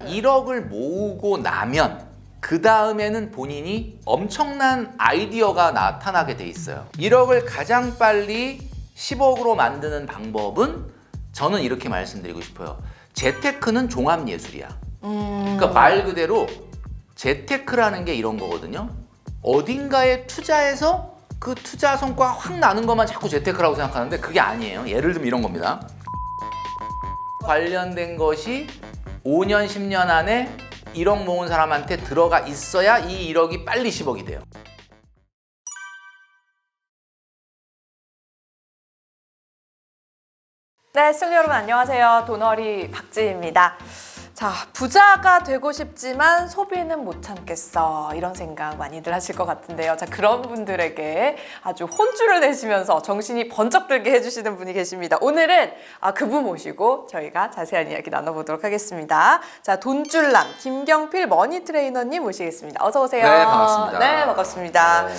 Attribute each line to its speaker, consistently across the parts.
Speaker 1: 1억을 모으고 나면 그 다음에는 본인이 엄청난 아이디어가 나타나게 돼 있어요. 1억을 가장 빨리 10억으로 만드는 방법은 저는 이렇게 말씀드리고 싶어요. 재테크는 종합예술이야. 그러니까 말 그대로 재테크라는 게 이런 거거든요. 어딘가에 투자해서 그 투자 성과가 확 나는 것만 자꾸 재테크라고 생각하는데 그게 아니에요. 예를 들면 이런 겁니다. 관련된 것이 5년, 10년 안에 1억 모은 사람한테 들어가 있어야 이 1억이 빨리 10억이 돼요.
Speaker 2: 네, 시청자 여러분 안녕하세요. 돈어리 박지희입니다. 자, 부자가 되고 싶지만 소비는 못 참겠어. 이런 생각 많이들 하실 것 같은데요. 자, 그런 분들에게 아주 혼쭐을 내시면서 정신이 번쩍 들게 해주시는 분이 계십니다. 오늘은 그분 모시고 저희가 자세한 이야기 나눠보도록 하겠습니다. 자, 돈줄남 김경필 머니 트레이너님 모시겠습니다. 어서 오세요.
Speaker 1: 네, 반갑습니다.
Speaker 2: 네, 반갑습니다.
Speaker 1: 네.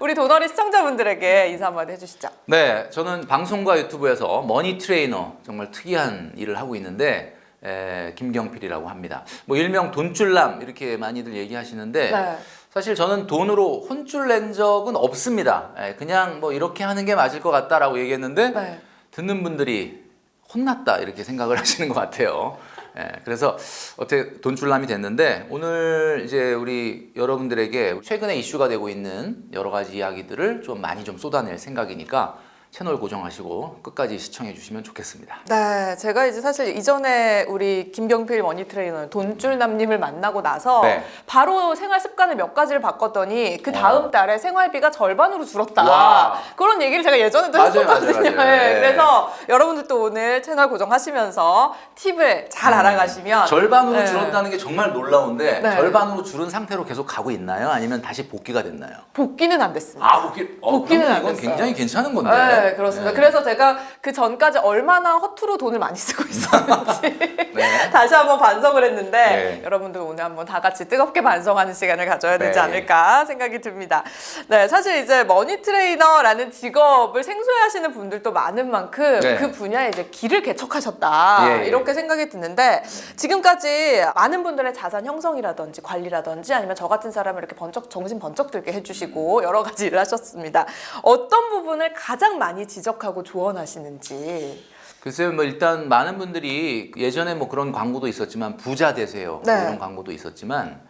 Speaker 2: 우리 돈어리 시청자분들에게 인사 한번 해주시죠.
Speaker 1: 네, 저는 방송과 유튜브에서 머니 트레이너 정말 특이한 일을 하고 있는데 김경필이라고 합니다. 뭐 일명 돈줄남 이렇게 많이들 얘기하시는데
Speaker 2: 네.
Speaker 1: 사실 저는 돈으로 혼쭐 낸 적은 없습니다. 그냥 뭐 이렇게 하는 게 맞을 것 같다라고 얘기했는데
Speaker 2: 네.
Speaker 1: 듣는 분들이 혼났다 이렇게 생각을 하시는 것 같아요. 그래서 어떻게 돈줄남이 됐는데 오늘 이제 우리 여러분들에게 최근에 이슈가 되고 있는 여러 가지 이야기들을 좀 많이 좀 쏟아낼 생각이니까 채널 고정하시고 끝까지 시청해 주시면 좋겠습니다.
Speaker 2: 네, 제가 이제 사실 이전에 우리 김경필 머니 트레이너 돈줄남님을 만나고 나서
Speaker 1: 네.
Speaker 2: 바로 생활 습관을 몇 가지를 바꿨더니 그 다음 달에 생활비가 절반으로 줄었다.
Speaker 1: 와.
Speaker 2: 그런 얘기를 제가 예전에도
Speaker 1: 맞아요,
Speaker 2: 했었거든요.
Speaker 1: 맞아요.
Speaker 2: 네,
Speaker 1: 네.
Speaker 2: 그래서 여러분들도 오늘 채널 고정하시면서 팁을 잘 알아가시면
Speaker 1: 절반으로
Speaker 2: 네.
Speaker 1: 줄었다는 게 정말 놀라운데
Speaker 2: 네.
Speaker 1: 절반으로 줄은 상태로 계속 가고 있나요? 아니면 다시 복귀가 됐나요?
Speaker 2: 복귀는 안 됐습니다. 복귀는 안
Speaker 1: 이건
Speaker 2: 됐어요.
Speaker 1: 굉장히 괜찮은 건데.
Speaker 2: 네, 그렇습니다.
Speaker 1: 네.
Speaker 2: 그래서 제가 그 전까지 얼마나 허투루 돈을 많이 쓰고 있었는지
Speaker 1: 네.
Speaker 2: 다시 한번 반성을 했는데
Speaker 1: 네.
Speaker 2: 여러분들 오늘 한번 다 같이 뜨겁게 반성하는 시간을 가져야 되지
Speaker 1: 네.
Speaker 2: 않을까 생각이 듭니다. 네, 사실 이제 머니 트레이너라는 직업을 생소해하시는 분들도 많은 만큼
Speaker 1: 네.
Speaker 2: 그 분야에 이제 길을 개척하셨다
Speaker 1: 예.
Speaker 2: 이렇게 생각이 드는데 지금까지 많은 분들의 자산 형성이라든지 관리라든지 아니면 저 같은 사람을 이렇게 정신 번쩍 들게 해주시고 여러 가지 일을 하셨습니다. 어떤 부분을 가장 많이 지적하고 조언하시는지.
Speaker 1: 글쎄요, 뭐 일단 많은 분들이 예전에 뭐 그런 광고도 있었지만 부자 되세요.
Speaker 2: 네.
Speaker 1: 이런 광고도 있었지만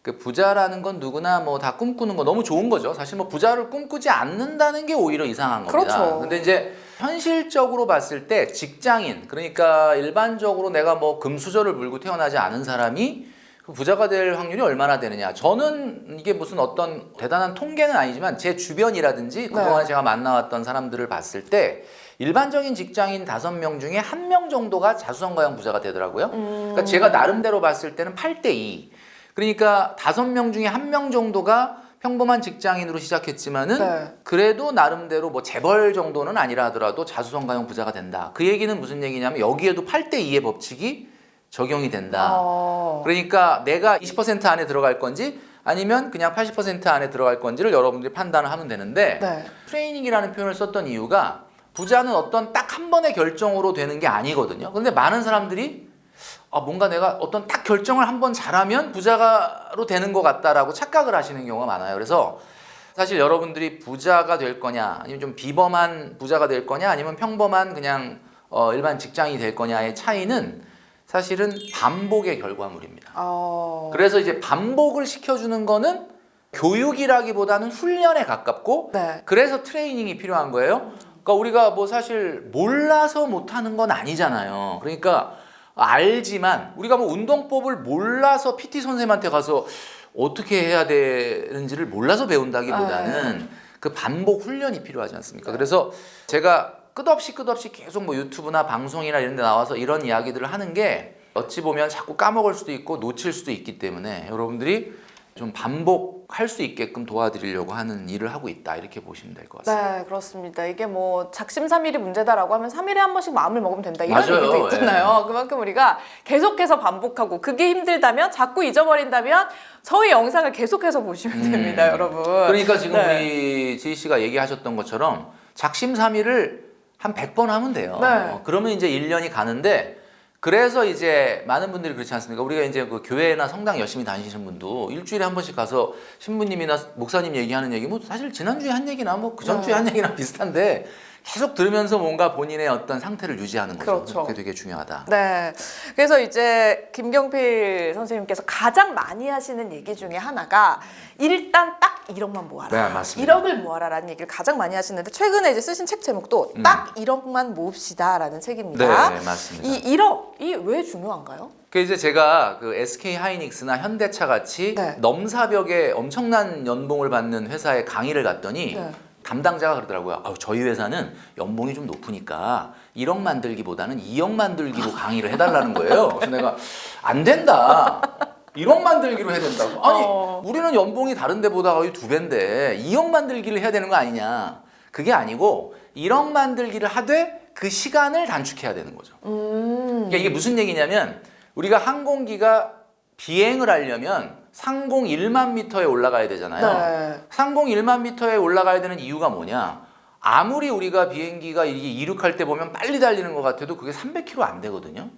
Speaker 1: 그 부자라는 건 누구나 뭐 다 꿈꾸는 거 너무 좋은 거죠. 사실 뭐 부자를 꿈꾸지 않는다는 게 오히려 이상한 겁니다.
Speaker 2: 그렇죠.
Speaker 1: 근데 이제 현실적으로 봤을 때 직장인, 그러니까 일반적으로 내가 뭐 금수저를 물고 태어나지 않은 사람이 부자가 될 확률이 얼마나 되느냐. 저는 이게 무슨 어떤 대단한 통계는 아니지만 제 주변이라든지 그동안
Speaker 2: 네.
Speaker 1: 제가 만나왔던 사람들을 봤을 때 일반적인 직장인 5명 중에 1명 정도가 자수성가형 부자가 되더라고요. 그러니까 제가 나름대로 봤을 때는 8대2. 그러니까 5명 중에 1명 정도가 평범한 직장인으로 시작했지만은
Speaker 2: 네.
Speaker 1: 그래도 나름대로 뭐 재벌 정도는 아니라 하더라도 자수성가형 부자가 된다. 그 얘기는 무슨 얘기냐면 여기에도 8대2의 법칙이 적용이 된다. 그러니까 내가 20% 안에 들어갈 건지 아니면 그냥 80% 안에 들어갈 건지를 여러분들이 판단을 하면 되는데
Speaker 2: 네.
Speaker 1: 트레이닝이라는 표현을 썼던 이유가 부자는 어떤 딱 한 번의 결정으로 되는 게 아니거든요. 그런데 많은 사람들이 뭔가 내가 어떤 딱 결정을 한번 잘하면 부자로 되는 것 같다라고 착각을 하시는 경우가 많아요. 그래서 사실 여러분들이 부자가 될 거냐 아니면 좀 비범한 부자가 될 거냐 아니면 평범한 그냥 일반 직장인이 될 거냐의 차이는 사실은 반복의 결과물입니다. 그래서 이제 반복을 시켜주는 거는 교육이라기보다는 훈련에 가깝고
Speaker 2: 네.
Speaker 1: 그래서 트레이닝이 필요한 거예요. 그러니까 우리가 뭐 사실 몰라서 못하는 건 아니잖아요. 그러니까 알지만 우리가 뭐 운동법을 몰라서 PT 선생님한테 가서 어떻게 해야 되는지를 몰라서 배운다기보다는 그 반복 훈련이 필요하지 않습니까? 그래서 제가 끝없이 계속 뭐 유튜브나 방송이나 이런 데 나와서 이런 이야기들을 하는 게 어찌 보면 자꾸 까먹을 수도 있고 놓칠 수도 있기 때문에 여러분들이 좀 반복할 수 있게끔 도와드리려고 하는 일을 하고 있다 이렇게 보시면 될 것 같습니다.
Speaker 2: 네, 그렇습니다. 이게 뭐 작심삼일이 문제다라고 하면 3일에 한 번씩 마음을 먹으면 된다 이런
Speaker 1: 맞아요.
Speaker 2: 얘기도 있잖아요. 그만큼 우리가 계속해서 반복하고 그게 힘들다면 자꾸 잊어버린다면 저희 영상을 계속해서 보시면 됩니다, 여러분.
Speaker 1: 그러니까 지금
Speaker 2: 네.
Speaker 1: 우리 지희 씨가 얘기하셨던 것처럼 작심삼일을 한 100번 하면 돼요.
Speaker 2: 네.
Speaker 1: 그러면 이제 1년이 가는데 그래서 이제 많은 분들이 그렇지 않습니까? 우리가 이제 그 교회나 성당 열심히 다니시는 분도 일주일에 한 번씩 가서 신부님이나 목사님 얘기하는 얘기 뭐 사실 지난주에 한 얘기나 뭐 그 전주에 한 얘기나 비슷한데 계속 들으면서 뭔가 본인의 어떤 상태를 유지하는 거죠.
Speaker 2: 그렇죠.
Speaker 1: 그게 되게 중요하다.
Speaker 2: 네. 그래서 이제 김경필 선생님께서 가장 많이 하시는 얘기 중에 하나가 일단 딱 1억만 모아라.
Speaker 1: 네, 맞습니다.
Speaker 2: 1억을 모아라라는 얘기를 가장 많이 하시는데 최근에 이제 쓰신 책 제목도 딱 1억만 모읍시다라는 책입니다.
Speaker 1: 네, 맞습니다.
Speaker 2: 이 1억이 왜 중요한가요?
Speaker 1: 그 이제 제가 그 SK 하이닉스나 현대차 같이
Speaker 2: 네.
Speaker 1: 넘사벽에 엄청난 연봉을 받는 회사에 강의를 갔더니
Speaker 2: 네.
Speaker 1: 담당자가 그러더라고요. 저희 회사는 연봉이 좀 높으니까 1억 만들기보다는 2억 만들기로 강의를 해달라는 거예요. 그래서 내가 안 된다. 1억 만들기로 해야 된다고. 아니 우리는 연봉이 다른 데보다 거의 2배인데 2억 만들기를 해야 되는 거 아니냐. 그게 아니고 1억 만들기를 하되 그 시간을 단축해야 되는 거죠. 그러니까 이게 무슨 얘기냐면 우리가 항공기가 비행을 하려면 상공 1만 미터에 올라가야 되잖아요.
Speaker 2: 네.
Speaker 1: 상공 1만 미터에 올라가야 되는 이유가 뭐냐? 아무리 우리가 비행기가 이게 이륙할 때 보면 빨리 달리는 것 같아도 그게 300km 안 되거든요.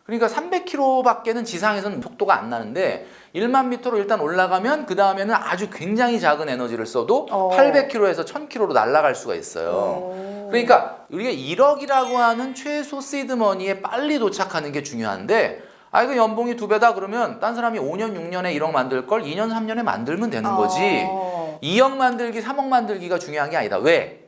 Speaker 1: 그러니까 300km밖에는 지상에서는 속도가 안 나는데 1만 미터로 일단 올라가면 그 다음에는 아주 굉장히 작은 에너지를 써도 800km에서 1000km로 날아갈 수가 있어요. 그러니까 우리가 1억이라고 하는 최소 시드머니에 빨리 도착하는 게 중요한데 이거 연봉이 2배다 그러면 딴 사람이 5년, 6년에 1억 만들 걸 2년, 3년에 만들면 되는 거지. 2억 만들기, 3억 만들기가 중요한 게 아니다. 왜?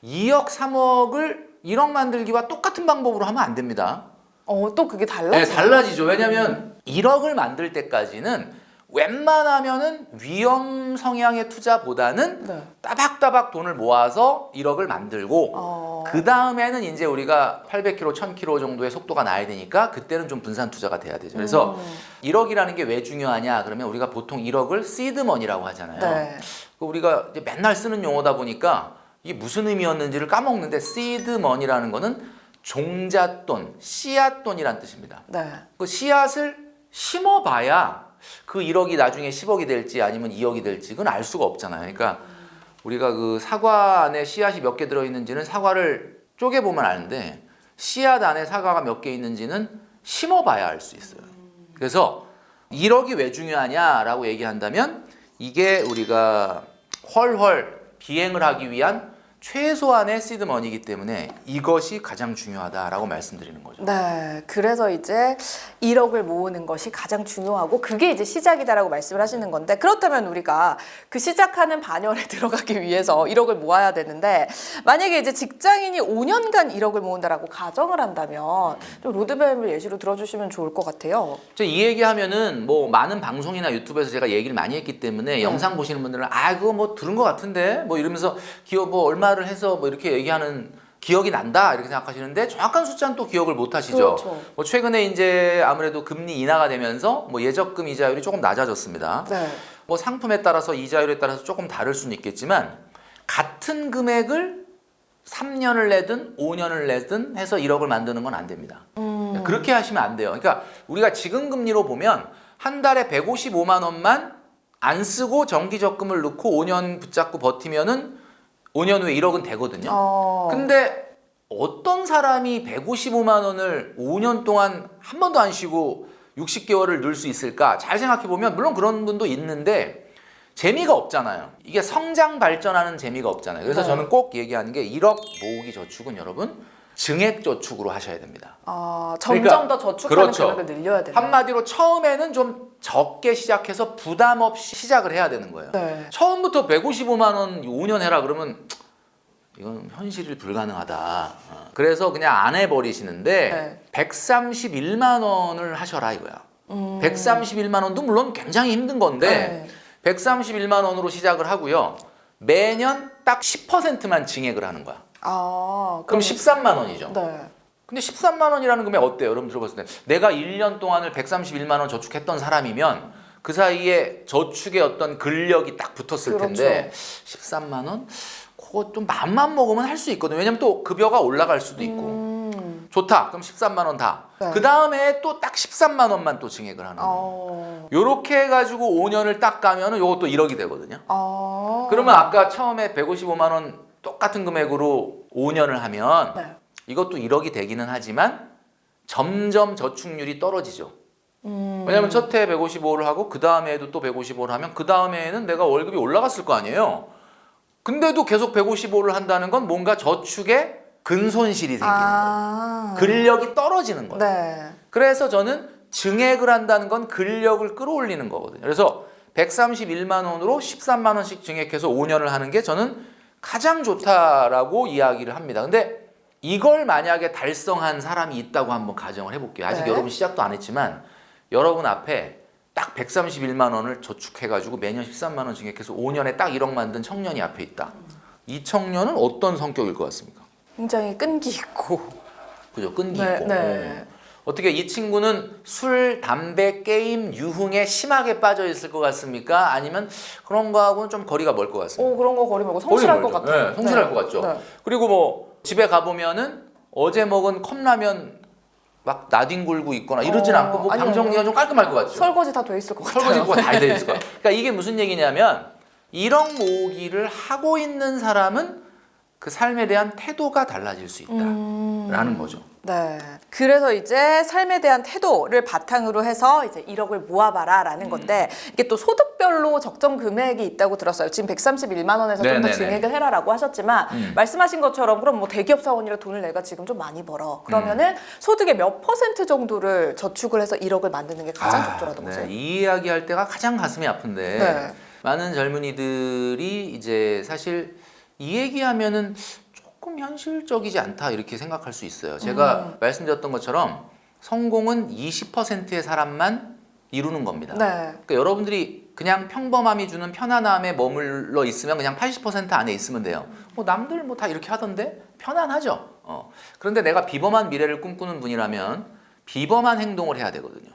Speaker 1: 2억, 3억을 1억 만들기와 똑같은 방법으로 하면 안 됩니다.
Speaker 2: 또 그게 달라져요?
Speaker 1: 네, 달라지죠. 왜냐하면 1억을 만들 때까지는 웬만하면은 위험 성향의 투자보다는
Speaker 2: 네.
Speaker 1: 따박따박 돈을 모아서 1억을 만들고 그 다음에는 이제 우리가 800km, 1000km 정도의 속도가 나야 되니까 그때는 좀 분산 투자가 돼야 되죠. 그래서 1억이라는 게 왜 중요하냐? 그러면 우리가 보통 1억을 시드머니라고 하잖아요.
Speaker 2: 네.
Speaker 1: 우리가 이제 맨날 쓰는 용어다 보니까 이게 무슨 의미였는지를 까먹는데 시드머니라는 거는 종잣돈, 씨앗돈이란 뜻입니다.
Speaker 2: 네.
Speaker 1: 그 씨앗을 심어봐야 그 1억이 나중에 10억이 될지 아니면 2억이 될지 그건 알 수가 없잖아요. 그러니까 우리가 그 사과 안에 씨앗이 몇 개 들어있는지는 사과를 쪼개보면 아는데 씨앗 안에 사과가 몇 개 있는지는 심어봐야 알 수 있어요. 그래서 1억이 왜 중요하냐라고 얘기한다면 이게 우리가 훨훨 비행을 하기 위한 최소한의 시드머니이기 때문에 이것이 가장 중요하다라고 말씀드리는 거죠.
Speaker 2: 네, 그래서 이제 1억을 모으는 것이 가장 중요하고 그게 이제 시작이다라고 말씀을 하시는 건데 그렇다면 우리가 그 시작하는 반열에 들어가기 위해서 1억을 모아야 되는데 만약에 이제 직장인이 5년간 1억을 모은다라고 가정을 한다면 좀 로드맵을 예시로 들어주시면 좋을 것 같아요.
Speaker 1: 이 얘기하면은 뭐 많은 방송이나 유튜브에서 제가 얘기를 많이 했기 때문에 영상 보시는 분들은 그거 뭐 들은 것 같은데 뭐 이러면서 기업 뭐 얼마를 해서 뭐 이렇게 얘기하는 기억이 난다 이렇게 생각하시는데 정확한 숫자는 또 기억을 못 하시죠.
Speaker 2: 그렇죠.
Speaker 1: 뭐 최근에 이제 아무래도 금리 인하가 되면서 뭐 예적금 이자율이 조금 낮아졌습니다.
Speaker 2: 네.
Speaker 1: 뭐 상품에 따라서 이자율에 따라서 조금 다를 수는 있겠지만 같은 금액을 3년을 내든 5년을 내든 해서 1억을 만드는 건 안 됩니다. 그렇게 하시면 안 돼요. 그러니까 우리가 지금 금리로 보면 한 달에 155만 원만 안 쓰고 정기적금을 넣고 5년 붙잡고 버티면은 5년 후에 1억은 되거든요. 근데 어떤 사람이 155만 원을 5년 동안 한 번도 안 쉬고 60개월을 넣을 수 있을까? 잘 생각해 보면 물론 그런 분도 있는데 재미가 없잖아요. 이게 성장 발전하는 재미가 없잖아요. 그래서 저는 꼭 얘기하는 게 1억 모으기 저축은 여러분 증액 저축으로 하셔야 됩니다.
Speaker 2: 점점
Speaker 1: 그러니까,
Speaker 2: 더 저축하는
Speaker 1: 그렇죠.
Speaker 2: 금액을 늘려야 되는
Speaker 1: 한마디로 처음에는 좀 적게 시작해서 부담 없이 시작을 해야 되는 거예요.
Speaker 2: 네.
Speaker 1: 처음부터 155만 원 5년 해라 그러면 이건 현실이 불가능하다. 그래서 그냥 안 해버리시는데 131만 원을 하셔라 이거야. 131만 원도 물론 굉장히 힘든 건데 131만 원으로 시작을 하고요. 매년 딱 10%만 증액을 하는 거야. 그럼 13만 원이죠.
Speaker 2: 네.
Speaker 1: 근데 13만 원이라는 금액 어때요? 여러분 들어봤을 때 내가 1년 동안을 131만 원 저축했던 사람이면 그 사이에 저축의 어떤 근력이 딱 붙었을 텐데 13만 원? 그거 좀 마음만 먹으면 할 수 있거든요. 왜냐면 또 급여가 올라갈 수도 있고. 좋다. 그럼 13만 원 다.
Speaker 2: 네.
Speaker 1: 그 다음에 또 딱 13만 원만 또 증액을 하는 거예요. 요렇게 해가지고 5년을 딱 가면은 요것도 1억이 되거든요. 그러면 아까 처음에 155만 원 똑같은 금액으로 5년을 하면
Speaker 2: 네.
Speaker 1: 이것도 1억이 되기는 하지만 점점 저축률이 떨어지죠. 왜냐하면 첫 해 155를 하고 그 다음에 해도 또 155를 하면 그 다음에 해는 내가 월급이 올라갔을 거 아니에요. 근데도 계속 155를 한다는 건 뭔가 저축에 근손실이 생기는 거예요. 근력이 떨어지는 거예요.
Speaker 2: 네.
Speaker 1: 그래서 저는 증액을 한다는 건 근력을 끌어올리는 거거든요. 그래서 131만 원으로 13만 원씩 증액해서 5년을 하는 게 저는 가장 좋다라고 이야기를 합니다. 근데 이걸 만약에 달성한 사람이 있다고 한번 가정을 해볼게요. 아직
Speaker 2: 네.
Speaker 1: 여러분 시작도 안 했지만 여러분 앞에 딱 131만 원을 저축해가지고 매년 13만 원 증액해서 5년에 딱 1억 만든 청년이 앞에 있다. 이 청년은 어떤 성격일 것 같습니까?
Speaker 2: 굉장히 끈기 있고.
Speaker 1: 그죠? 끈기
Speaker 2: 네,
Speaker 1: 있고.
Speaker 2: 네.
Speaker 1: 어떻게 이 친구는 술, 담배, 게임, 유흥에 심하게 빠져 있을 것 같습니까? 아니면 그런 거하고는 좀 거리가 멀 것 같습니까?
Speaker 2: 그런 거 거리 말고 성실할 것
Speaker 1: 거리 멀죠.
Speaker 2: 같아요.
Speaker 1: 네, 성실할 것 같죠.
Speaker 2: 네.
Speaker 1: 그리고 뭐 집에 가보면은 어제 먹은 컵라면 막 나뒹굴고 있거나 이러진 않고 뭐 방
Speaker 2: 아니요.
Speaker 1: 정리가 좀 깔끔할 것 같죠.
Speaker 2: 설거지 다 돼 있을 것 같아요.
Speaker 1: 설거지가 다 돼 있을 거야. 그러니까 이게 무슨 얘기냐면 1억 모으기를 하고 있는 사람은 그 삶에 대한 태도가 달라질 수 있다라는 거죠.
Speaker 2: 네. 그래서 이제 삶에 대한 태도를 바탕으로 해서 이제 1억을 모아봐라라는 건데 이게 또 소득별로 적정 금액이 있다고 들었어요. 지금 131만 원에서 좀 더
Speaker 1: 네네네.
Speaker 2: 증액을 해라라고 하셨지만 말씀하신 것처럼 그럼 뭐 대기업 사원이라 돈을 내가 지금 좀 많이 벌어. 그러면은 소득의 몇 퍼센트 정도를 저축을 해서 1억을 만드는 게 가장 적절하다고 보세요?
Speaker 1: 네. 이 이야기 할 때가 가장 가슴이 아픈데
Speaker 2: 네.
Speaker 1: 많은 젊은이들이 이제 사실 이 얘기하면은 조금 현실적이지 않다 이렇게 생각할 수 있어요. 제가 말씀드렸던 것처럼 성공은 20%의 사람만 이루는 겁니다.
Speaker 2: 네.
Speaker 1: 그러니까 여러분들이 그냥 평범함이 주는 편안함에 머물러 있으면 그냥 80% 안에 있으면 돼요. 뭐 남들 뭐 다 이렇게 하던데 편안하죠. 그런데 내가 비범한 미래를 꿈꾸는 분이라면 비범한 행동을 해야 되거든요.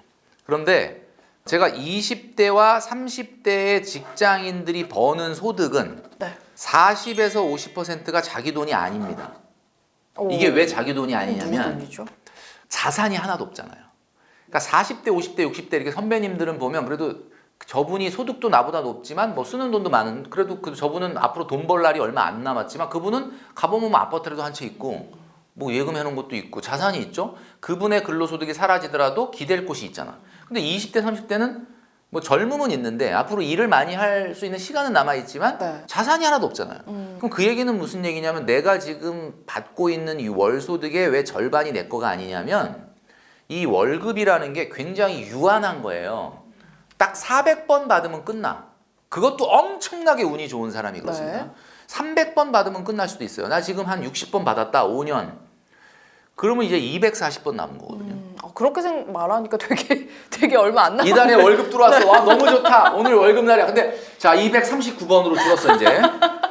Speaker 1: 그런데 제가 20대와 30대의 직장인들이 버는 소득은
Speaker 2: 네.
Speaker 1: 40에서 50%가 자기 돈이 아닙니다. 이게 왜 자기 돈이
Speaker 2: 누구
Speaker 1: 아니냐면
Speaker 2: 돈이죠?
Speaker 1: 자산이 하나도 없잖아요. 그러니까 40대, 50대, 60대 이렇게 선배님들은 보면 그래도 저분이 소득도 나보다 높지만 뭐 쓰는 돈도 많은 그래도 저분은 앞으로 돈 벌 날이 얼마 안 남았지만 그분은 가보면 뭐 아파트라도 한 채 있고 뭐 예금해 놓은 것도 있고 자산이 있죠. 그분의 근로소득이 사라지더라도 기댈 곳이 있잖아. 근데 20대, 30대는 뭐 젊음은 있는데 앞으로 일을 많이 할 수 있는 시간은 남아있지만
Speaker 2: 네.
Speaker 1: 자산이 하나도 없잖아요. 그럼 그 얘기는 무슨 얘기냐면 내가 지금 받고 있는 이 월소득의 왜 절반이 내 거가 아니냐면 이 월급이라는 게 굉장히 유한한 거예요. 딱 400번 받으면 끝나. 그것도 엄청나게 운이 좋은 사람이 그렇습니다.
Speaker 2: 네.
Speaker 1: 300번 받으면 끝날 수도 있어요. 나 지금 한 60번 받았다. 5년. 그러면 이제 240번 남은 거거든요.
Speaker 2: 그렇게 말하니까 되게 얼마 안 남았네.
Speaker 1: 이달에 월급 들어왔어. 와 너무 좋다. 오늘 월급 날이야. 근데 자 239번으로 줄었어 이제.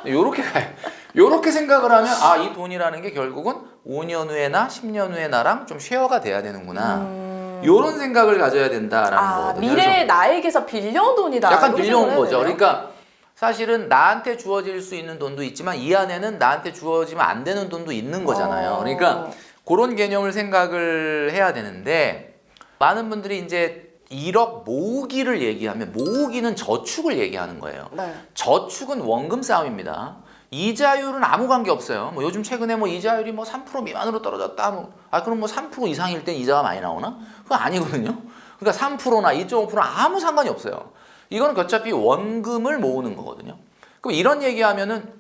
Speaker 1: 요렇게 가요. 요렇게 생각을 하면 아 이 돈이라는 게 결국은 5년 후에나 10년 후에 나랑 좀 쉐어가 돼야 되는구나. 요런 생각을 가져야 된다라는 거거든요.
Speaker 2: 미래의 나에게서 빌려온 돈이다.
Speaker 1: 약간
Speaker 2: 이렇게
Speaker 1: 빌려온
Speaker 2: 생각을
Speaker 1: 거죠.
Speaker 2: 해야 되네요.
Speaker 1: 그러니까 사실은 나한테 주어질 수 있는 돈도 있지만 이 안에는 나한테 주어지면 안 되는 돈도 있는 거잖아요. 그러니까 그런 개념을 생각을 해야 되는데 많은 분들이 이제 1억 모으기를 얘기하면 모으기는 저축을 얘기하는 거예요.
Speaker 2: 네.
Speaker 1: 저축은 원금 싸움입니다. 이자율은 아무 관계 없어요. 뭐 요즘 최근에 뭐 이자율이 뭐 3% 미만으로 떨어졌다. 그럼 뭐 3% 이상일 땐 이자가 많이 나오나? 그거 아니거든요. 그러니까 3%나 2.5%는 아무 상관이 없어요. 이거는 어차피 원금을 모으는 거거든요. 그럼 이런 얘기하면은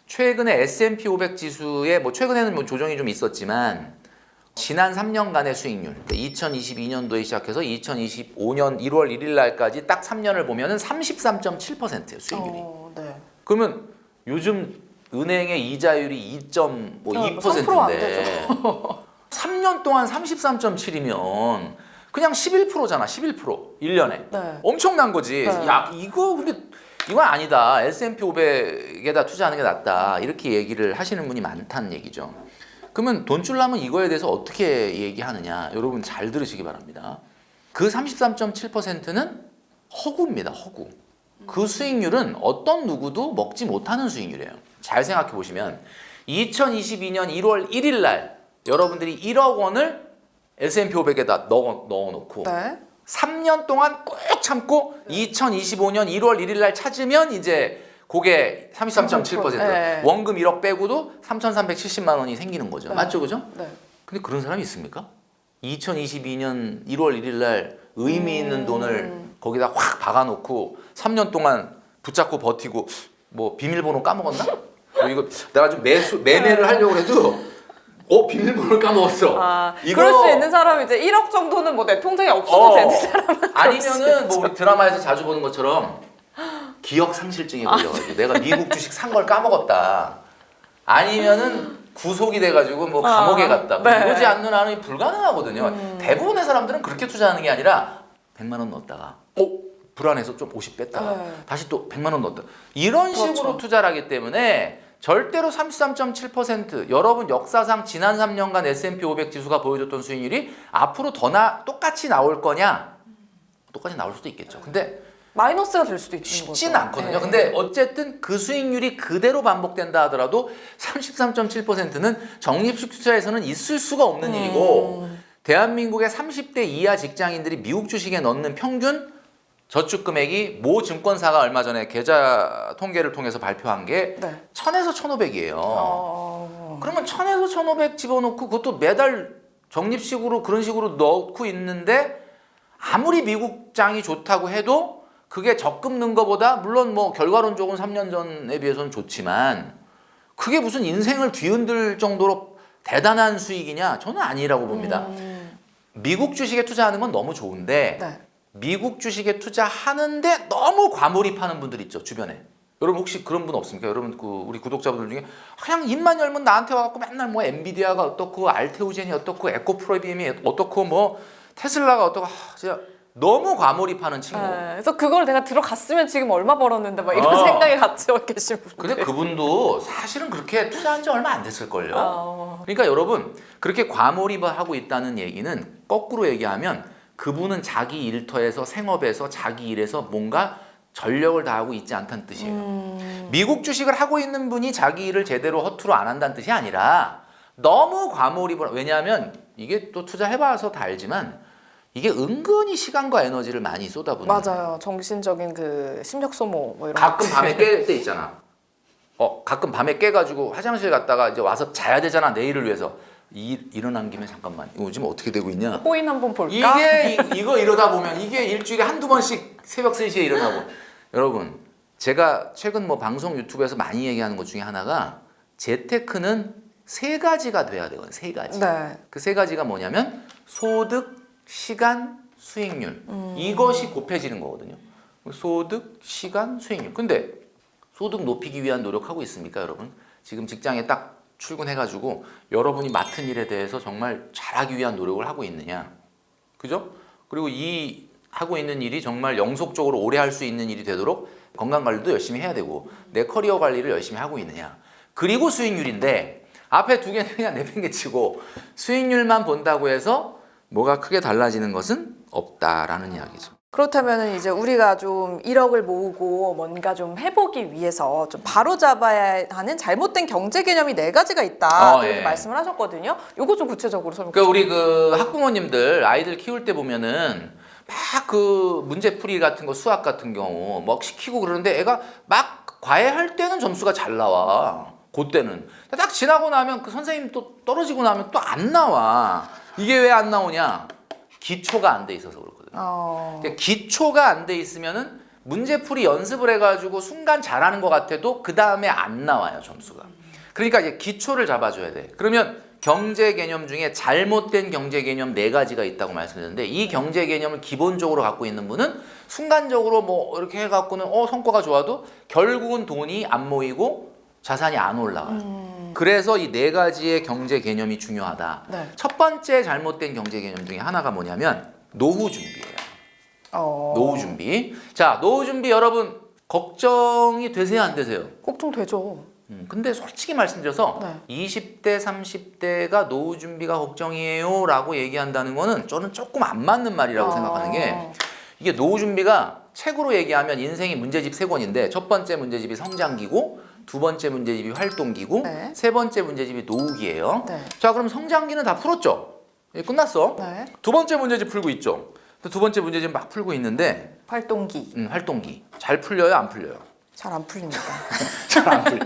Speaker 1: 최근에 S&P 500 지수에 뭐 최근에는 뭐 조정이 좀 있었지만 지난 3년간의 수익률 2022년도에 시작해서 2025년 1월 1일 날까지 딱 3년을 보면은 33.7%예요 수익률이.
Speaker 2: 네.
Speaker 1: 그러면 요즘 은행의 이자율이 2.2%인데
Speaker 2: 3%안 되죠.
Speaker 1: 3년 동안 33.7이면 그냥 11%잖아. 11% 1년에.
Speaker 2: 네.
Speaker 1: 엄청난 거지.
Speaker 2: 네.
Speaker 1: 야 이거 근데 이건 아니다. S&P 500에다 투자하는 게 낫다. 이렇게 얘기를 하시는 분이 많다는 얘기죠. 그러면 돈줄 나면 이거에 대해서 어떻게 얘기하느냐. 여러분 잘 들으시기 바랍니다. 그 33.7%는 허구입니다. 허구. 그 수익률은 어떤 누구도 먹지 못하는 수익률이에요. 잘 생각해 보시면 2022년 1월 1일 날 여러분들이 1억 원을 S&P 500에다 넣어놓고
Speaker 2: 네.
Speaker 1: 3년 동안 꾹 참고 2025년 1월 1일 날 찾으면 이제 그게 33.7%.
Speaker 2: 네.
Speaker 1: 원금 1억 빼고도 3,370만 원이 생기는 거죠.
Speaker 2: 네.
Speaker 1: 맞죠, 그죠?
Speaker 2: 네.
Speaker 1: 근데 그런 사람이 있습니까? 2022년 1월 1일 날 의미 있는 돈을 거기다 확 박아놓고 3년 동안 붙잡고 버티고 뭐 비밀번호 까먹었나? 이거 내가 좀 매매를 하려고 해도 비밀번호를 까먹었어.
Speaker 2: 그럴 수 있는 사람이 이제 1억 정도는 뭐 내 통장에 없어도 되는 사람은
Speaker 1: 아니면은 뭐 우리 드라마에서 자주 보는 것처럼 기억 상실증에 걸려가지고 내가 미국 주식 산 걸 까먹었다. 아니면은 구속이 돼가지고 뭐 감옥에 갔다.
Speaker 2: 네.
Speaker 1: 이러지 않는 한은 불가능하거든요. 대부분의 사람들은 그렇게 투자하는 게 아니라 100만 원 넣었다가 불안해서 좀 50 뺐다가
Speaker 2: 네.
Speaker 1: 다시 또 100만 원 넣었다. 이런
Speaker 2: 그렇죠.
Speaker 1: 식으로 투자를 하기 때문에 절대로 33.7% 여러분 역사상 지난 3년간 S&P 500 지수가 보여줬던 수익률이 앞으로 똑같이 나올 거냐? 똑같이 나올 수도 있겠죠. 근데
Speaker 2: 마이너스가 될 수도 있는 거죠.
Speaker 1: 쉽지는 않거든요.
Speaker 2: 네.
Speaker 1: 근데 어쨌든 그 수익률이 그대로 반복된다 하더라도 33.7%는 적립식 투자에서는 있을 수가 없는 일이고 대한민국의 30대 이하 직장인들이 미국 주식에 넣는 평균 저축 금액이 모 증권사가 얼마 전에 계좌 통계를 통해서 발표한 게
Speaker 2: 네.
Speaker 1: 1,000에서 1,500이에요. 그러면 1,000에서 1,500 집어넣고 그것도 매달 적립식으로 그런 식으로 넣고 있는데 아무리 미국장이 좋다고 해도 그게 적금 넣은 거보다 물론 뭐 결과론적으로 3년 전에 비해서는 좋지만 그게 무슨 인생을 뒤흔들 정도로 대단한 수익이냐? 저는 아니라고 봅니다. 미국 주식에 투자하는 건 너무 좋은데
Speaker 2: 네.
Speaker 1: 미국 주식에 투자하는데 너무 과몰입하는 분들 있죠, 주변에. 여러분 혹시 그런 분 없습니까? 여러분 우리 구독자분들 중에 그냥 입만 열면 나한테 와갖고 맨날 뭐 엔비디아가 어떻고 알테오젠이 어떻고 에코프로비엠이 어떻고 뭐 테슬라가 어떻고 진짜 너무 과몰입하는 친구.
Speaker 2: 네. 그래서 그걸 내가 들어갔으면 지금 얼마 벌었는데 막 이런 생각에 같이 계신 분들.
Speaker 1: 근데 그분도 사실은 그렇게 투자한 지 얼마 안 됐을걸요. 그러니까 여러분 그렇게 과몰입을 하고 있다는 얘기는 거꾸로 얘기하면 그분은 자기 일터에서 생업에서 자기 일에서 뭔가 전력을 다하고 있지 않다는 뜻이에요. 미국 주식을 하고 있는 분이 자기 일을 제대로 허투루 안 한다는 뜻이 아니라 너무 과몰입을 왜냐하면 이게 또 투자해봐서 다 알지만 이게 은근히 시간과 에너지를 많이 쏟아붓는
Speaker 2: 맞아요. 정신적인 그 심력 소모 뭐 이런
Speaker 1: 가끔
Speaker 2: 것들.
Speaker 1: 밤에 깰 때 있잖아. 가끔 밤에 깨가지고 화장실 갔다가 이제 와서 자야 되잖아. 내일을 위해서. 일어난 김에 잠깐만. 이거 지금 어떻게 되고 있냐?
Speaker 2: 코인 한번 볼까?
Speaker 1: 이거 이러다 보면 이게 일주일에 한두 번씩 새벽 3시에 일어나고. 여러분, 제가 최근 뭐 방송 유튜브에서 많이 얘기하는 것 중에 하나가 재테크는 3가지가 돼야 되거든요. 3가지.
Speaker 2: 네.
Speaker 1: 그 3가지가 뭐냐면 소득, 시간, 수익률. 이것이 곱해지는 거거든요. 소득, 시간, 수익률. 근데 소득 높이기 위한 노력하고 있습니까, 여러분? 지금 직장에 딱 출근해가지고 여러분이 맡은 일에 대해서 정말 잘하기 위한 노력을 하고 있느냐? 그죠? 그리고 이 하고 있는 일이 정말 영속적으로 오래 할 수 있는 일이 되도록 건강 관리도 열심히 해야 되고 내 커리어 관리를 열심히 하고 있느냐? 그리고 수익률인데 앞에 2개는 그냥 내팽개치고 수익률만 본다고 해서 뭐가 크게 달라지는 것은 없다라는 이야기죠.
Speaker 2: 그렇다면 이제 우리가 좀 1억을 모으고 뭔가 좀 해보기 위해서 좀 바로 잡아야 하는 잘못된 경제 개념이 4가지가 있다. 이렇게
Speaker 1: 예.
Speaker 2: 말씀을 하셨거든요. 요거 좀 구체적으로 설명.
Speaker 1: 그러니까 우리 그 학부모님들 아이들 키울 때 보면은 막 그 문제풀이 같은 거 수학 같은 경우 막 시키고 그러는데 애가 막 과외할 때는 점수가 잘 나와. 그때는 딱 지나고 나면 그 선생님 또 떨어지고 나면 또 안 나와. 이게 왜 안 나오냐? 기초가 안 돼 있어서 그렇거든요. 그러니까 기초가 안 돼 있으면은 문제풀이 연습을 해가지고 순간 잘하는 것 같아도 그 다음에 안 나와요 점수가. 그러니까 이제 기초를 잡아줘야 돼. 그러면 경제 개념 중에 잘못된 경제 개념 4가지가 있다고 말씀드렸는데 이 경제 개념을 기본적으로 갖고 있는 분은 순간적으로 뭐 이렇게 해갖고는 성과가 좋아도 결국은 돈이 안 모이고 자산이 안 올라가요. 그래서 이 4가지의 경제 개념이 중요하다.
Speaker 2: 네.
Speaker 1: 첫 번째 잘못된 경제 개념 중에 하나가 뭐냐면 노후 준비예요. 노후 준비. 자, 노후 준비 여러분 걱정이 되세요, 안 되세요?
Speaker 2: 걱정되죠.
Speaker 1: 근데 솔직히 말씀드려서
Speaker 2: 네.
Speaker 1: 20대, 30대가 노후 준비가 걱정이에요 라고 얘기한다는 거는 저는 조금 안 맞는 말이라고 생각하는 게 이게 노후 준비가 책으로 얘기하면 인생이 문제집 3권인데 첫 번째 문제집이 성장기고 두 번째 문제집이 활동기고
Speaker 2: 네.
Speaker 1: 세 번째 문제집이 노후기예요.
Speaker 2: 네.
Speaker 1: 자, 그럼 성장기는 다 풀었죠? 끝났어.
Speaker 2: 네.
Speaker 1: 두 번째 문제집 풀고 있죠. 두 번째 문제집 막 풀고 있는데
Speaker 2: 활동기.
Speaker 1: 활동기 잘 풀려요, 안 풀려요?
Speaker 2: 잘 안 풀립니다.
Speaker 1: 잘 안 풀려.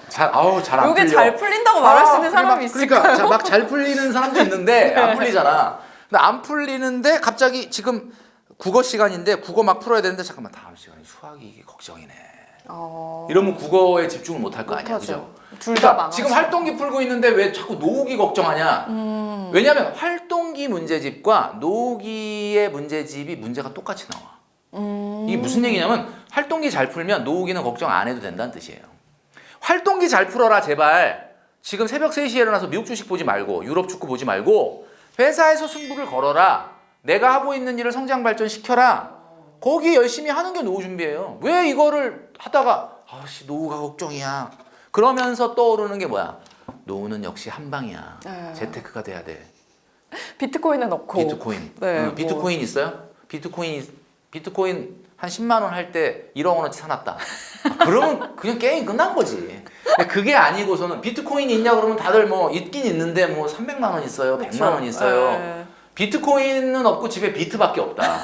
Speaker 1: 잘 안 풀려.
Speaker 2: 이게 잘 풀린다고 말할 수 있는 사람이 있을까요?
Speaker 1: 그러니까 막 잘 풀리는 사람도 있는데 안 풀리잖아. 근데 안 풀리는데 갑자기 지금 국어 시간인데 국어 막 풀어야 되는데 잠깐만 다음 시간에 수학이 이게 걱정이네. 이러면 국어에 집중을 못 할 거 아니야, 그죠?
Speaker 2: 둘 다
Speaker 1: 그러니까
Speaker 2: 망하죠.
Speaker 1: 지금 활동기 풀고 있는데 왜 자꾸 노후기 걱정하냐? 왜냐하면 활동기 문제집과 노후기의 문제집이 문제가 똑같이 나와. 이게 무슨 얘기냐면 활동기 잘 풀면 노후기는 걱정 안 해도 된다는 뜻이에요. 활동기 잘 풀어라 제발. 지금 새벽 3시에 일어나서 미국 주식 보지 말고 유럽 축구 보지 말고 회사에서 승부를 걸어라. 내가 하고 있는 일을 성장 발전시켜라. 거기 열심히 하는 게 노후 준비예요. 왜 이거를 하다가 아씨 노후가 걱정이야. 그러면서 떠오르는 게 뭐야? 노후는 역시 한 방이야.
Speaker 2: 네.
Speaker 1: 재테크가 돼야 돼.
Speaker 2: 비트코인은 없고.
Speaker 1: 비트코인.
Speaker 2: 네,
Speaker 1: 비트코인 있어요? 비트코인 한 10만 원 할 때 1억 원어치 사놨다. 그러면 그냥 게임 끝난 거지. 근데 그게 아니고서는 비트코인 있냐 그러면 다들 뭐 있긴 있는데 뭐 300만 원 있어요, 100만 원 있어요.
Speaker 2: 네.
Speaker 1: 비트코인은 없고 집에 비트밖에 없다.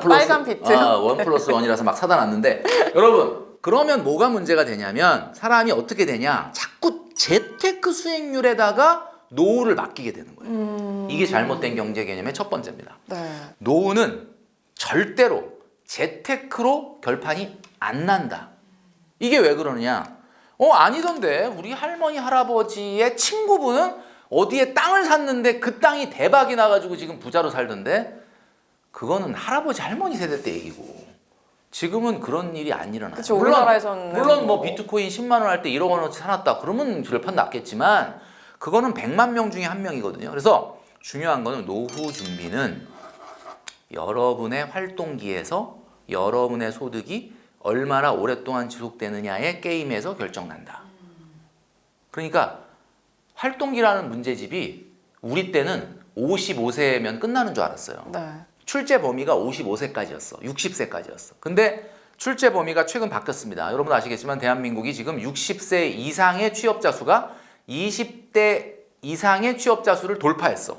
Speaker 2: 빨간 비트.
Speaker 1: 원 플러스 원이라서 막 사다 놨는데 여러분 그러면 뭐가 문제가 되냐면 사람이 어떻게 되냐 자꾸 재테크 수익률에다가 노후를 맡기게 되는 거예요. 이게 잘못된 경제 개념의 첫 번째입니다.
Speaker 2: 네.
Speaker 1: 노후는 절대로 재테크로 결판이 안 난다. 이게 왜 그러느냐? 아니던데 우리 할머니 할아버지의 친구분은 어디에 땅을 샀는데 그 땅이 대박이 나가지고 지금 부자로 살던데 그거는 할아버지 할머니 세대 때 얘기고 지금은 그런 일이 안 일어나요.
Speaker 2: 그쵸, 우리나라에서는
Speaker 1: 물론 뭐 비트코인 10만 원 할 때 1억 원어치 사놨다 그러면 결판 났겠지만 그거는 100만 명 중에 한 명이거든요. 그래서 중요한 거는 노후 준비는 여러분의 활동기에서 여러분의 소득이 얼마나 오랫동안 지속되느냐의 게임에서 결정난다. 그러니까 활동기라는 문제집이 우리 때는 55세면 끝나는 줄 알았어요.
Speaker 2: 네.
Speaker 1: 출제 범위가 55세까지였어. 60세까지였어. 근데 출제 범위가 최근 바뀌었습니다. 여러분 아시겠지만 대한민국이 지금 60세 이상의 취업자 수가 20대 이상의 취업자 수를 돌파했어.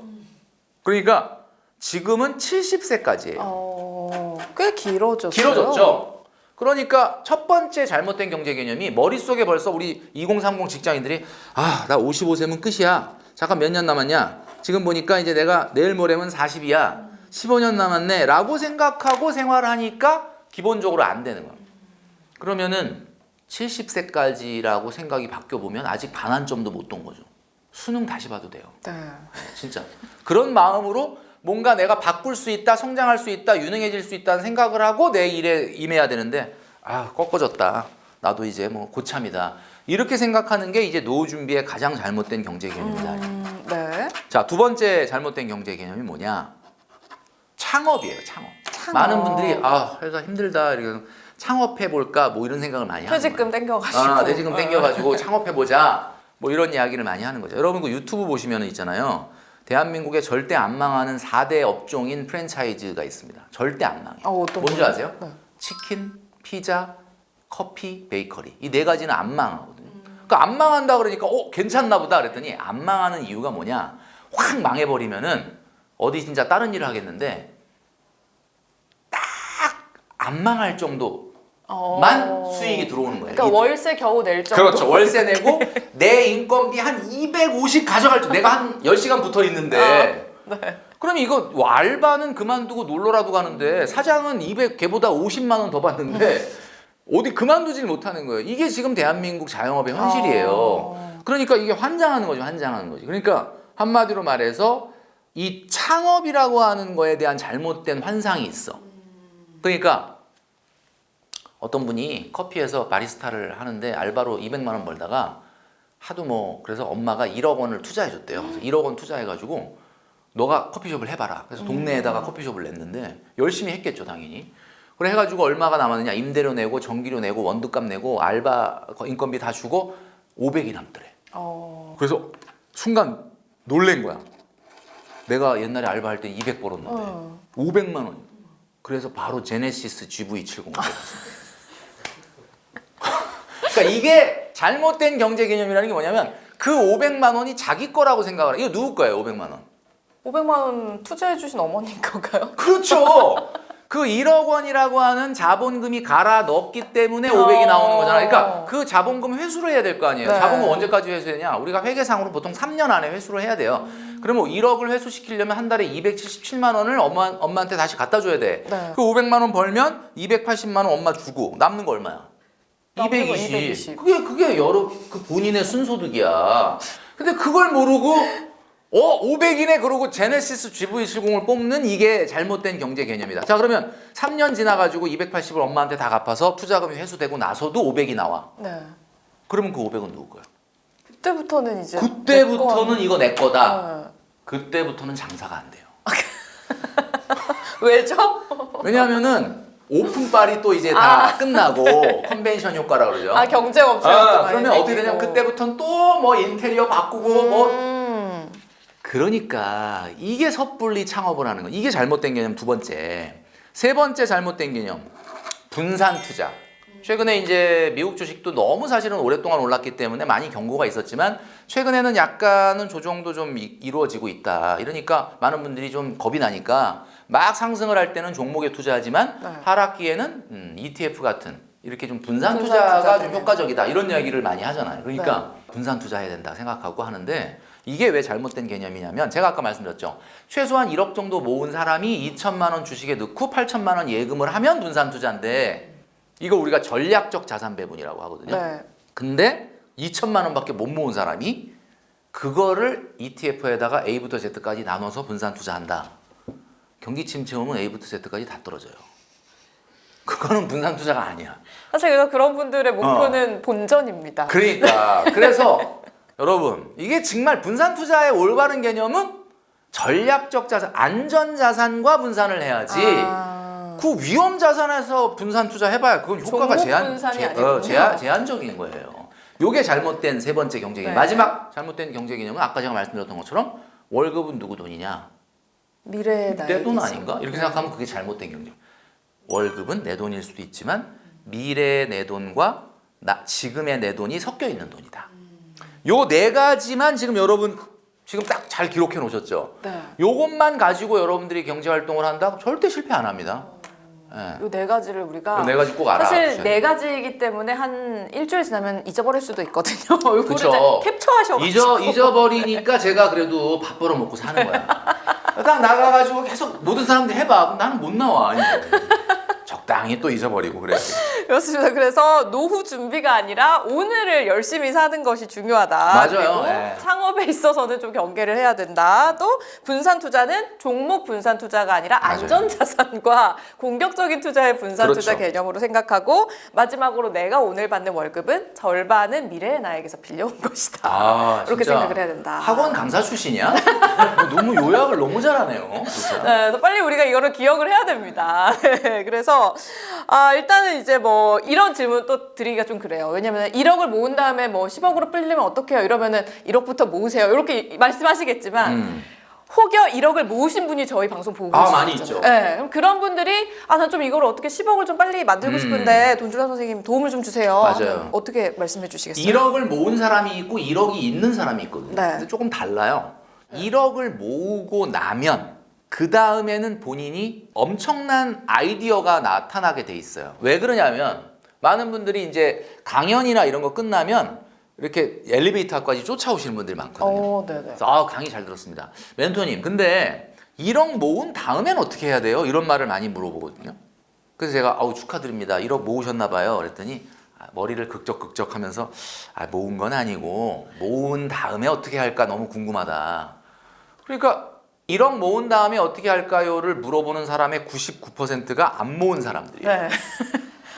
Speaker 1: 그러니까 지금은 70세까지예요.
Speaker 2: 꽤 길어졌어요.
Speaker 1: 길어졌죠. 그러니까 첫 번째 잘못된 경제 개념이 머릿속에 벌써 우리 2030 직장인들이 나 55세면 끝이야. 잠깐 몇 년 남았냐? 지금 보니까 이제 내가 내일 모레면 40이야. 15년 남았네 라고 생각하고 생활하니까 기본적으로 안 되는 거야. 그러면은 70세까지라고 생각이 바뀌어보면 아직 반환점도 못 돈 거죠. 수능 다시 봐도 돼요.
Speaker 2: 네.
Speaker 1: 진짜. 그런 마음으로 뭔가 내가 바꿀 수 있다, 성장할 수 있다, 유능해질 수 있다는 생각을 하고 내 일에 임해야 되는데 꺾어졌다. 나도 이제 뭐 고참이다. 이렇게 생각하는 게 이제 노후 준비의 가장 잘못된 경제 개념입니다.
Speaker 2: 네.
Speaker 1: 자, 두 번째 잘못된 경제 개념이 뭐냐? 창업이에요, 창업.
Speaker 2: 창업.
Speaker 1: 많은 분들이 회사 힘들다 이렇게 창업해 볼까 뭐 이런 생각을 많이 하는
Speaker 2: 퇴직금
Speaker 1: 거예요.
Speaker 2: 땡겨가지고.
Speaker 1: 퇴직금 땡겨가지고 창업해 보자. 뭐 이런 이야기를 많이 하는 거죠. 여러분 그 유튜브 보시면 있잖아요. 대한민국에 절대 안 망하는 4대 업종인 프랜차이즈가 있습니다. 절대 안 망해요.
Speaker 2: 어떤
Speaker 1: 뭔지
Speaker 2: 거요?
Speaker 1: 아세요?
Speaker 2: 네.
Speaker 1: 치킨, 피자, 커피, 베이커리. 이 네 가지는 안 망하거든요. 그러니까 안 망한다 그러니까 괜찮나 보다 그랬더니 안 망하는 이유가 뭐냐? 확 망해버리면은 어디 진짜 다른 일을 하겠는데 딱 안 망할 정도만 수익이 들어오는 거예요.
Speaker 2: 그러니까 월세 겨우 낼 정도.
Speaker 1: 그렇죠. 월세 내고 내 인건비 한 250 가져갈 때 내가 한 10시간 붙어 있는데
Speaker 2: 네.
Speaker 1: 그럼 이거 알바는 그만두고 놀러라도 가는데 사장은 200걔보다 50만 원 더 받는데 어디 그만두질 못하는 거예요. 이게 지금 대한민국 자영업의 현실이에요. 그러니까 이게 환장하는 거죠. 환장하는 거지. 그러니까 한마디로 말해서 이 창업이라고 하는 거에 대한 잘못된 환상이 있어. 그러니까 어떤 분이 커피에서 바리스타를 하는데 알바로 200만 원 벌다가 하도 뭐 그래서 엄마가 1억 원을 투자해 줬대요. 그래서 1억 원 투자해 가지고 너가 커피숍을 해봐라. 그래서 동네에다가 커피숍을 냈는데 열심히 했겠죠, 당연히. 그래 해가지고 얼마가 남았느냐? 임대료 내고 전기료 내고 원두값 내고 알바 인건비 다 주고 500이 남더래. 그래서 순간 놀란 거야. 내가 옛날에 알바할 때 200 벌었는데 500만 원. 그래서 바로 제네시스 GV70. 그러니까 이게 잘못된 경제 개념이라는 게 뭐냐면 그 500만 원이 자기 거라고 생각을 해. 이거 누구 거예요, 500만 원?
Speaker 2: 500만 원 투자해 주신 어머님 건가요?
Speaker 1: 그렇죠. 그 1억 원이라고 하는 자본금이 갈아 넣었기 때문에 500이 나오는 거잖아. 그러니까 그 자본금 회수를 해야 될 거 아니에요.
Speaker 2: 네.
Speaker 1: 자본금 언제까지 회수되냐? 우리가 회계상으로 보통 3년 안에 회수를 해야 돼요. 그러면 1억을 회수시키려면 한 달에 277만 원을 엄마한테 다시 갖다 줘야 돼.
Speaker 2: 네.
Speaker 1: 그 500만 원 벌면 280만 원 엄마 주고 남는 거 얼마야?
Speaker 2: 남는 거
Speaker 1: 220. 그게 여러 그 본인의 순소득이야. 근데 그걸 모르고 500이네 그러고 제네시스 GV70을 뽑는 이게 잘못된 경제 개념이다. 자, 그러면 3년 지나가지고 280을 엄마한테 다 갚아서 투자금이 회수되고 나서도 500이 나와.
Speaker 2: 네.
Speaker 1: 그러면 그 500은 누구 거야?
Speaker 2: 그때부터는 이제
Speaker 1: 그때부터는 이거 내 거다.
Speaker 2: 네.
Speaker 1: 그때부터는 장사가 안 돼요.
Speaker 2: 왜죠?
Speaker 1: 왜냐하면은 오픈빨이 또 이제 다 끝나고 컨벤션 효과라 그러죠.
Speaker 2: 경쟁 업체가
Speaker 1: 그러면 어떻게 되냐면 그때부터는 또 뭐 인테리어 바꾸고 뭐 그러니까 이게 섣불리 창업을 하는 거. 이게 잘못된 개념 두 번째. 세 번째 잘못된 개념. 분산 투자. 최근에 이제 미국 주식도 너무 사실은 오랫동안 올랐기 때문에 많이 경고가 있었지만 최근에는 약간은 조정도 좀 이루어지고 있다. 이러니까 많은 분들이 좀 겁이 나니까 막 상승을 할 때는 종목에 투자하지만
Speaker 2: 네.
Speaker 1: 하락기에는 ETF 같은 이렇게 좀 분산
Speaker 2: 분산
Speaker 1: 투자가
Speaker 2: 투자
Speaker 1: 좀
Speaker 2: 때문에.
Speaker 1: 효과적이다. 이런 이야기를 많이 하잖아요. 그러니까 분산 투자해야 된다 생각하고 하는데 이게 왜 잘못된 개념이냐면 제가 아까 말씀드렸죠. 최소한 1억 정도 모은 사람이 2천만 원 주식에 넣고 8천만 원 예금을 하면 분산 투자인데 이거 우리가 전략적 자산 배분이라고 하거든요.
Speaker 2: 네.
Speaker 1: 근데 2천만 원밖에 못 모은 사람이 그거를 ETF에다가 A부터 Z까지 나눠서 분산 투자한다. 경기 침체 오면 A부터 Z까지 다 떨어져요. 그거는 분산 투자가 아니야.
Speaker 2: 사실 그래서 그런 분들의 목표는 본전입니다.
Speaker 1: 그러니까 그래서 여러분 이게 정말 분산 투자의 올바른 개념은 전략적 자산, 안전 자산과 분산을 해야지. 그 위험 자산에서 분산 투자 해봐야 그건 효과가 제한적인 거예요. 요게 잘못된 세 번째 경제 개념.
Speaker 2: 네.
Speaker 1: 마지막 잘못된 경제 개념은 아까 제가 말씀드렸던 것처럼 월급은 누구 돈이냐?
Speaker 2: 미래의 나에게
Speaker 1: 내 돈 아닌가? 이렇게 생각하면 그게 잘못된 경제. 월급은 내 돈일 수도 있지만 미래의 내 돈과 지금의 내 돈이 섞여 있는 돈이다. 요 네 가지만 지금 여러분 지금 딱 잘 기록해 놓으셨죠?
Speaker 2: 네.
Speaker 1: 요것만 가지고 여러분들이 경제 활동을 한다? 절대 실패 안 합니다. 예.
Speaker 2: 요 네 가지를 우리가
Speaker 1: 요 네 가지 꼭 알아.
Speaker 2: 사실 네 가지이기 때문에 한 일주일 지나면 잊어버릴 수도 있거든요. 요거를
Speaker 1: 그쵸.
Speaker 2: 이제 캡처하셔가지고
Speaker 1: 잊어버리니까 제가 그래도 밥 벌어 먹고 사는 거야. 딱 나가가지고 계속 모든 사람들이 해봐. 그럼 나는 못 나와. 이제. 적당히 또 잊어버리고 그래.
Speaker 2: 그렇습니다. 그래서 노후 준비가 아니라 오늘을 열심히 사는 것이 중요하다.
Speaker 1: 맞아요.
Speaker 2: 그리고
Speaker 1: 예.
Speaker 2: 창업에 있어서는 좀 경계를 해야 된다. 또 분산 투자는 종목 분산 투자가 아니라
Speaker 1: 맞아요.
Speaker 2: 안전 자산과 공격적인 투자의 분산
Speaker 1: 그렇죠.
Speaker 2: 투자 개념으로 생각하고 마지막으로 내가 오늘 받는 월급은 절반은 미래의 나에게서 빌려온 것이다. 이렇게
Speaker 1: 진짜
Speaker 2: 생각을 해야 된다.
Speaker 1: 학원 강사 출신이야? 너무 요약을 너무 잘하네요. 진짜.
Speaker 2: 네, 그래서 빨리 우리가 이거를 기억을 해야 됩니다. 네, 그래서 일단은 이제 뭐 이런 질문 또 드리기가 좀 그래요. 왜냐면 1억을 모은 다음에 뭐 10억으로 불리면 어떡해요? 이러면은 1억부터 모으세요. 이렇게 말씀하시겠지만 혹여 1억을 모으신 분이 저희 방송 보고 계시죠.
Speaker 1: 많이 있죠.
Speaker 2: 네, 그럼 그런 분들이 난 좀 이걸 어떻게 10억을 좀 빨리 만들고 싶은데 돈주라 선생님 도움을 좀 주세요.
Speaker 1: 맞아요.
Speaker 2: 어떻게 말씀해 주시겠어요?
Speaker 1: 1억을 모은 사람이 있고 1억이 있는 사람이 있거든요.
Speaker 2: 네.
Speaker 1: 근데 조금 달라요. 1억을 모으고 나면 그 다음에는 본인이 엄청난 아이디어가 나타나게 돼 있어요. 왜 그러냐면 많은 분들이 이제 강연이나 이런 거 끝나면 이렇게 엘리베이터까지 쫓아오시는 분들이 많거든요.
Speaker 2: 네네.
Speaker 1: 그래서 강의 잘 들었습니다. 멘토님, 근데 1억 모은 다음엔 어떻게 해야 돼요? 이런 말을 많이 물어보거든요. 그래서 제가 축하드립니다. 1억 모으셨나 봐요. 그랬더니 머리를 극적극적 하면서 모은 건 아니고 모은 다음에 어떻게 할까 너무 궁금하다. 그러니까 1억 모은 다음에 어떻게 할까요를 물어보는 사람의 99%가 안 모은 사람들이에요.
Speaker 2: 네.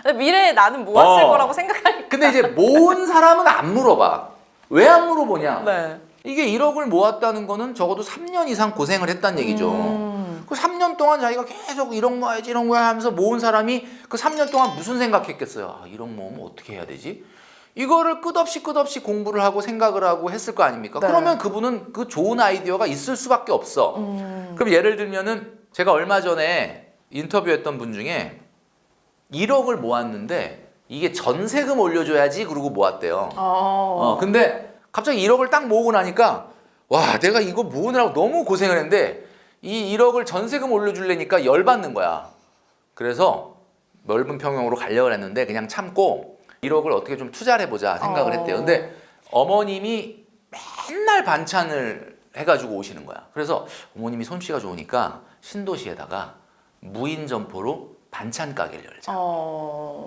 Speaker 2: 근데 미래에 나는 모았을 거라고 생각하니까.
Speaker 1: 근데 이제 모은 사람은 안 물어봐. 왜 안 물어보냐?
Speaker 2: 네.
Speaker 1: 이게 1억을 모았다는 거는 적어도 3년 이상 고생을 했다는 얘기죠. 그 3년 동안 자기가 계속 1억 모아야지, 1억 모아야 하면서 모은 사람이 그 3년 동안 무슨 생각했겠어요? 1억 모으면 어떻게 해야 되지? 이거를 끝없이 공부를 하고 생각을 하고 했을 거 아닙니까?
Speaker 2: 네.
Speaker 1: 그러면 그분은 그 좋은 아이디어가 있을 수밖에 없어. 그럼 예를 들면은 제가 얼마 전에 인터뷰했던 분 중에 1억을 모았는데 이게 전세금 올려줘야지 그러고 모았대요. 근데 갑자기 1억을 딱 모으고 나니까 와 내가 이거 모으느라고 너무 고생을 했는데 이 1억을 전세금 올려주려니까 열받는 거야. 그래서 넓은 평형으로 가려고 했는데 그냥 참고 1억을 어떻게 좀 투자를 해보자 생각을 했대요. 근데 어머님이 맨날 반찬을 해가지고 오시는 거야. 그래서 어머님이 솜씨가 좋으니까 신도시에다가 무인 점포로 반찬 가게를 열자.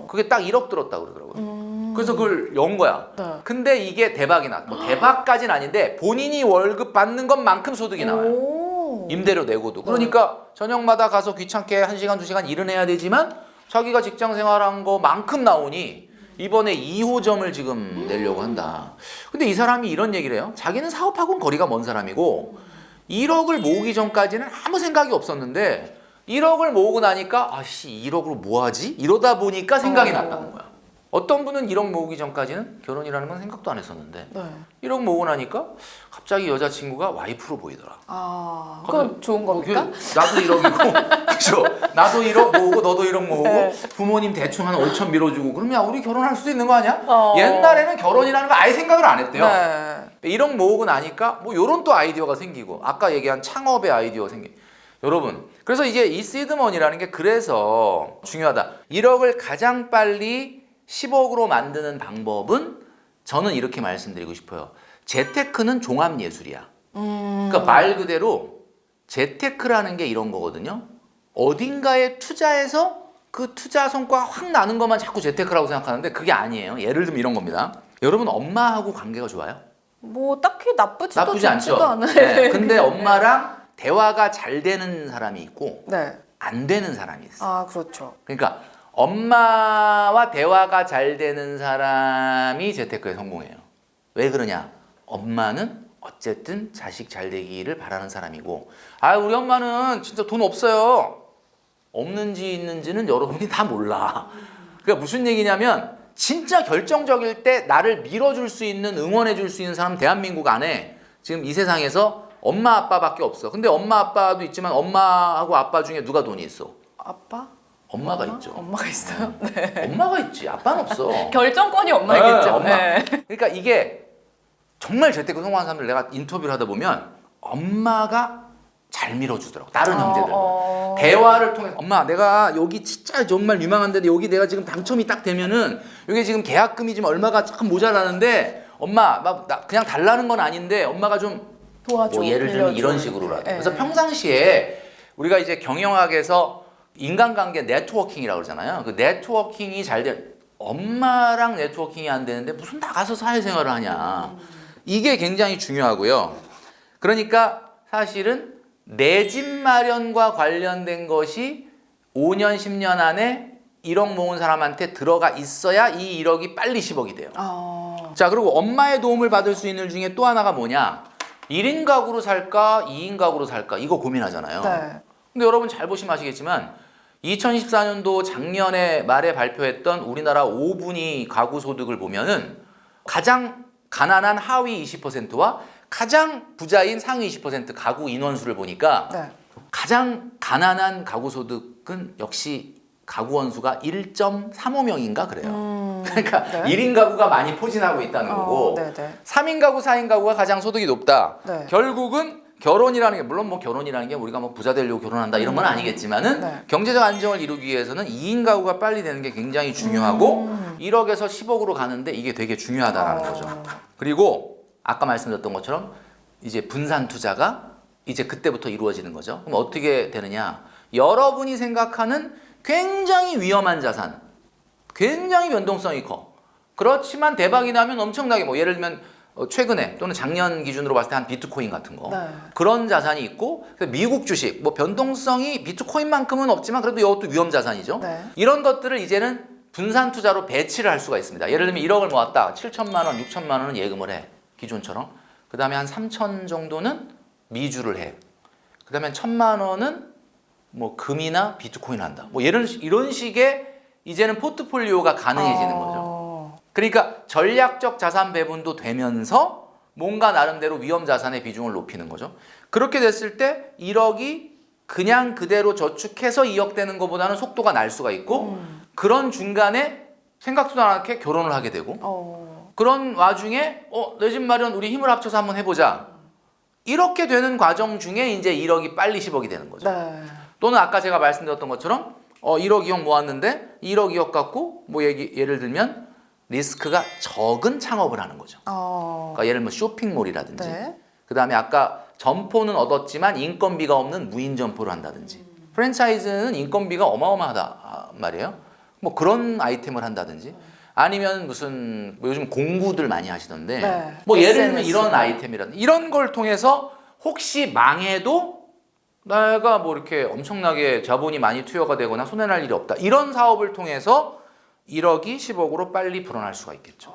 Speaker 1: 그게 딱 1억 들었다고 그러더라고요. 그래서 그걸 연 거야.
Speaker 2: 네.
Speaker 1: 근데 이게 대박이 나. 뭐 대박까지는 아닌데 본인이 월급 받는 것만큼 소득이 나와요. 임대료 내고도. 그러니까 저녁마다 가서 귀찮게 1시간, 2시간 일은 해야 되지만 자기가 직장 생활한 거만큼 나오니 이번에 2호점을 지금 내려고 한다. 근데 이 사람이 이런 얘기를 해요. 자기는 사업하고는 거리가 먼 사람이고 1억을 모으기 전까지는 아무 생각이 없었는데 1억을 모으고 나니까 아씨 1억으로 뭐 하지? 이러다 보니까 생각이 났다는 거야. 어떤 분은 1억 모으기 전까지는 결혼이라는 건 생각도 안 했었는데
Speaker 2: 네.
Speaker 1: 1억 모으고 나니까 갑자기 여자친구가 와이프로 보이더라.
Speaker 2: 그건 좋은 겁니까?
Speaker 1: 나도 1억이고 그렇죠. 나도 1억 모으고 너도 1억 모으고
Speaker 2: 네.
Speaker 1: 부모님 대충 한 5천 밀어주고 그러면 야 우리 결혼할 수도 있는 거 아니야?
Speaker 2: 어.
Speaker 1: 옛날에는 결혼이라는 거 아예 생각을 안 했대요.
Speaker 2: 네.
Speaker 1: 1억 모으고 나니까 뭐 요런 또 아이디어가 생기고 아까 얘기한 창업의 아이디어가 여러분 그래서 이제 이 시드머니라는 게 그래서 중요하다. 1억을 가장 빨리 10억으로 만드는 방법은 저는 이렇게 말씀드리고 싶어요. 재테크는 종합예술이야. 그러니까 말 그대로 재테크라는 게 이런 거거든요. 어딘가에 투자해서 그 투자 성과가 확 나는 것만 자꾸 재테크라고 생각하는데 그게 아니에요. 예를 들면 이런 겁니다. 여러분 엄마하고 관계가 좋아요?
Speaker 2: 뭐 딱히 나쁘지
Speaker 1: 않죠.
Speaker 2: 좋지도 않아요.
Speaker 1: 네. 근데 엄마랑 대화가 잘 되는 사람이 있고
Speaker 2: 네.
Speaker 1: 안 되는 사람이 있어.
Speaker 2: 그렇죠.
Speaker 1: 그러니까 엄마와 대화가 잘 되는 사람이 재테크에 성공해요. 왜 그러냐? 엄마는 어쨌든 자식 잘 되기를 바라는 사람이고 우리 엄마는 진짜 돈 없어요. 없는지 있는지는 여러분이 다 몰라. 그러니까 무슨 얘기냐면 진짜 결정적일 때 나를 밀어줄 수 있는 응원해줄 수 있는 사람 대한민국 안에 지금 이 세상에서 엄마 아빠밖에 없어. 근데 엄마 아빠도 있지만 엄마하고 아빠 중에 누가 돈이 있어?
Speaker 2: 아빠?
Speaker 1: 엄마가 있죠.
Speaker 2: 엄마가 있어요? 네.
Speaker 1: 엄마가 있지. 아빠는 없어.
Speaker 2: 결정권이 엄마겠죠.
Speaker 1: 네, 엄마.
Speaker 2: 네.
Speaker 1: 그러니까 이게 정말 재테크 성공한 사람들 내가 인터뷰를 하다 보면 엄마가 잘 밀어주더라고. 다른 형제들. 대화를 통해 엄마 내가 여기 진짜 정말 유망한데 여기 내가 지금 당첨이 딱 되면은 이게 지금 계약금이 지금 얼마가 조금 모자라는데 엄마 나 그냥 달라는 건 아닌데 엄마가 좀
Speaker 2: 도와줘.
Speaker 1: 뭐 예를 들면 이런
Speaker 2: 빌려줘.
Speaker 1: 식으로라도.
Speaker 2: 네.
Speaker 1: 그래서 평상시에 우리가 이제 경영학에서 인간관계 네트워킹이라고 그러잖아요. 그 네트워킹이 잘 돼. 엄마랑 네트워킹이 안 되는데 무슨 나가서 사회생활을 하냐. 이게 굉장히 중요하고요. 그러니까 사실은 내 집 마련과 관련된 것이 5년, 10년 안에 1억 모은 사람한테 들어가 있어야 이 1억이 빨리 10억이 돼요. 자, 그리고 엄마의 도움을 받을 수 있는 일 중에 또 하나가 뭐냐? 1인 가구로 살까? 2인 가구로 살까? 이거 고민하잖아요.
Speaker 2: 네.
Speaker 1: 근데 여러분 잘 보시면 아시겠지만 2024년도 작년에 말에 발표했던 우리나라 5분위 가구 소득을 보면은 가장 가난한 하위 20%와 가장 부자인 상위 20% 가구 인원수를 보니까
Speaker 2: 네.
Speaker 1: 가장 가난한 가구 소득은 역시 가구 원수가 1.35명인가 그래요. 그러니까
Speaker 2: 네.
Speaker 1: 1인 가구가 많이 포진하고 있다는 거고
Speaker 2: 네네.
Speaker 1: 3인 가구, 4인 가구가 가장 소득이 높다.
Speaker 2: 네.
Speaker 1: 결국은 결혼이라는 게 물론 뭐 결혼이라는 게 우리가 뭐 부자 되려고 결혼한다 이런 건 아니겠지만은
Speaker 2: 네.
Speaker 1: 경제적 안정을 이루기 위해서는 2인 가구가 빨리 되는 게 굉장히 중요하고 1억에서 10억으로 가는데 이게 되게 중요하다라는 거죠. 그리고 아까 말씀드렸던 것처럼 이제 분산 투자가 이제 그때부터 이루어지는 거죠. 그럼 어떻게 되느냐? 여러분이 생각하는 굉장히 위험한 자산, 굉장히 변동성이 커. 그렇지만 대박이 나면 엄청나게 뭐 예를 들면 최근에 또는 작년 기준으로 봤을 때 한 비트코인 같은 거
Speaker 2: 네.
Speaker 1: 그런 자산이 있고 미국 주식 뭐 변동성이 비트코인만큼은 없지만 그래도 이것도 위험 자산이죠.
Speaker 2: 네.
Speaker 1: 이런 것들을 이제는 분산 투자로 배치를 할 수가 있습니다. 예를 들면 1억을 모았다. 7천만 원, 6천만 원은 예금을 해. 기존처럼. 그 다음에 한 3천 정도는 미주를 해. 그 다음에 1,000만 원은 뭐 금이나 비트코인 한다. 뭐 이런 식의 이제는 포트폴리오가 가능해지는 거죠. 그러니까 전략적 자산 배분도 되면서 뭔가 나름대로 위험 자산의 비중을 높이는 거죠. 그렇게 됐을 때 1억이 그냥 그대로 저축해서 2억 되는 것보다는 속도가 날 수가 있고 그런 중간에 생각지도 않게 결혼을 하게 되고 그런 와중에 내 집 마련 우리 힘을 합쳐서 한번 해보자. 이렇게 되는 과정 중에 이제 1억이 빨리 10억이 되는 거죠.
Speaker 2: 네.
Speaker 1: 또는 아까 제가 말씀드렸던 것처럼 1억 2억 모았는데 1억 2억 갖고 뭐 예를 들면 리스크가 적은 창업을 하는 거죠. 그러니까 예를 들면 쇼핑몰이라든지
Speaker 2: 네.
Speaker 1: 그다음에 아까 점포는 얻었지만 인건비가 없는 무인 점포를 한다든지 프랜차이즈는 인건비가 어마어마하다 말이에요. 뭐 그런 아이템을 한다든지 아니면 무슨 뭐 요즘 공구들 많이 하시던데
Speaker 2: 네.
Speaker 1: 뭐 예를 들면
Speaker 2: SNS.
Speaker 1: 이런 아이템이라든지 이런 걸 통해서 혹시 망해도 내가 뭐 이렇게 엄청나게 자본이 많이 투여가 되거나 손해날 일이 없다. 이런 사업을 통해서 1억이 10억으로 빨리 불어날 수가 있겠죠.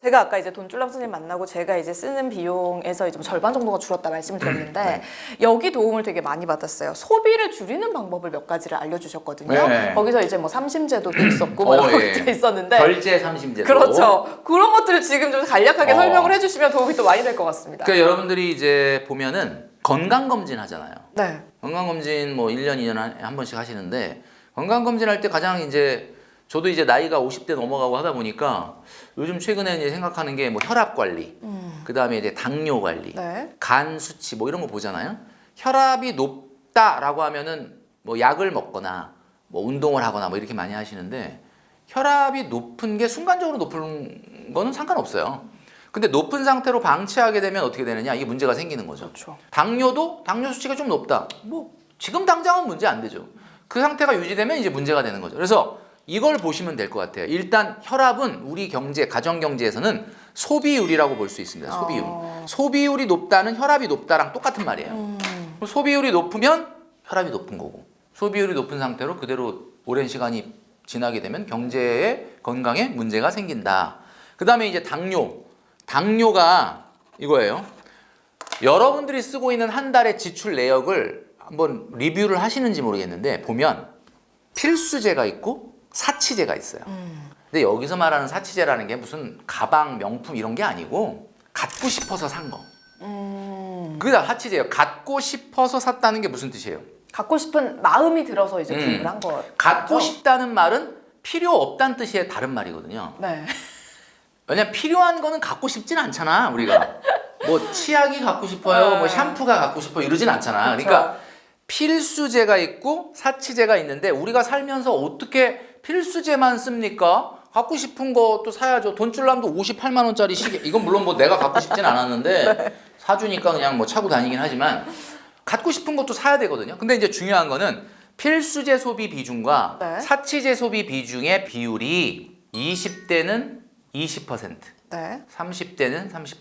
Speaker 2: 제가 아까 이제 돈줄람 선생님 만나고 제가 이제 쓰는 비용에서 이제 절반 정도가 줄었다 말씀을 드렸는데
Speaker 1: 네.
Speaker 2: 여기 도움을 되게 많이 받았어요. 소비를 줄이는 방법을 몇 가지를 알려주셨거든요.
Speaker 1: 네.
Speaker 2: 거기서 이제 뭐 삼심제도도 있었고 뭐 여러
Speaker 1: 예.
Speaker 2: 가지 있었는데
Speaker 1: 결제 삼심제도.
Speaker 2: 그렇죠. 그런 것들을 지금 좀 간략하게
Speaker 1: 어.
Speaker 2: 설명을 해주시면 도움이 또 많이 될 것 같습니다.
Speaker 1: 그러니까 여러분들이 이제 보면은 건강검진 하잖아요.
Speaker 2: 네.
Speaker 1: 건강검진 뭐 1년, 2년에 한 번씩 하시는데 건강검진 할 때 가장 이제 저도 이제 나이가 50대 넘어가고 하다 보니까 요즘 최근에 이제 생각하는 게 뭐 혈압 관리, 그 다음에 이제 당뇨 관리,
Speaker 2: 네.
Speaker 1: 간 수치 뭐 이런 거 보잖아요. 혈압이 높다라고 하면은 뭐 약을 먹거나 뭐 운동을 하거나 뭐 이렇게 많이 하시는데 혈압이 높은 게 순간적으로 높은 거는 상관없어요. 근데 높은 상태로 방치하게 되면 어떻게 되느냐? 이게 문제가 생기는 거죠.
Speaker 2: 그렇죠.
Speaker 1: 당뇨도 당뇨 수치가 좀 높다. 뭐 지금 당장은 문제 안 되죠. 그 상태가 유지되면 이제 문제가 되는 거죠. 그래서 이걸 보시면 될 것 같아요. 일단 혈압은 우리 경제, 가정 경제에서는 소비율이라고 볼 수 있습니다. 소비율. 소비율이 높다는 혈압이 높다랑 똑같은 말이에요. 소비율이 높으면 혈압이 높은 거고 소비율이 높은 상태로 그대로 오랜 시간이 지나게 되면 경제에 건강에 문제가 생긴다. 그 다음에 이제 당뇨. 당뇨가 이거예요. 여러분들이 쓰고 있는 한 달의 지출 내역을 한번 리뷰를 하시는지 모르겠는데 보면 필수제가 있고 사치제가 있어요. 근데 여기서 말하는 사치제라는 게 무슨 가방, 명품 이런 게 아니고 갖고 싶어서 산 거. 그게 다 사치제예요. 갖고 싶어서 샀다는 게 무슨 뜻이에요?
Speaker 2: 갖고 싶은 마음이 들어서 이제 구입을 한 거.
Speaker 1: 갖고 싶다는 말은 필요 없다는 뜻의 다른 말이거든요.
Speaker 2: 네.
Speaker 1: 왜냐면 필요한 거는 갖고 싶진 않잖아, 우리가. 뭐 치약이 갖고 싶어요, 뭐 샴푸가 갖고 싶어요 이러진 않잖아.
Speaker 2: 그쵸.
Speaker 1: 그러니까 필수제가 있고 사치제가 있는데 우리가 살면서 어떻게 필수제만 씁니까? 갖고 싶은 것도 사야죠. 돈줄람도 58만 원짜리 시계. 이건 물론 뭐 내가 갖고 싶진 않았는데
Speaker 2: 네.
Speaker 1: 사주니까 그냥 뭐 차고 다니긴 하지만 갖고 싶은 것도 사야 되거든요. 근데 이제 중요한 거는 필수제 소비 비중과
Speaker 2: 네.
Speaker 1: 사치제 소비 비중의 비율이 20대는 20%,
Speaker 2: 네.
Speaker 1: 30대는 30%,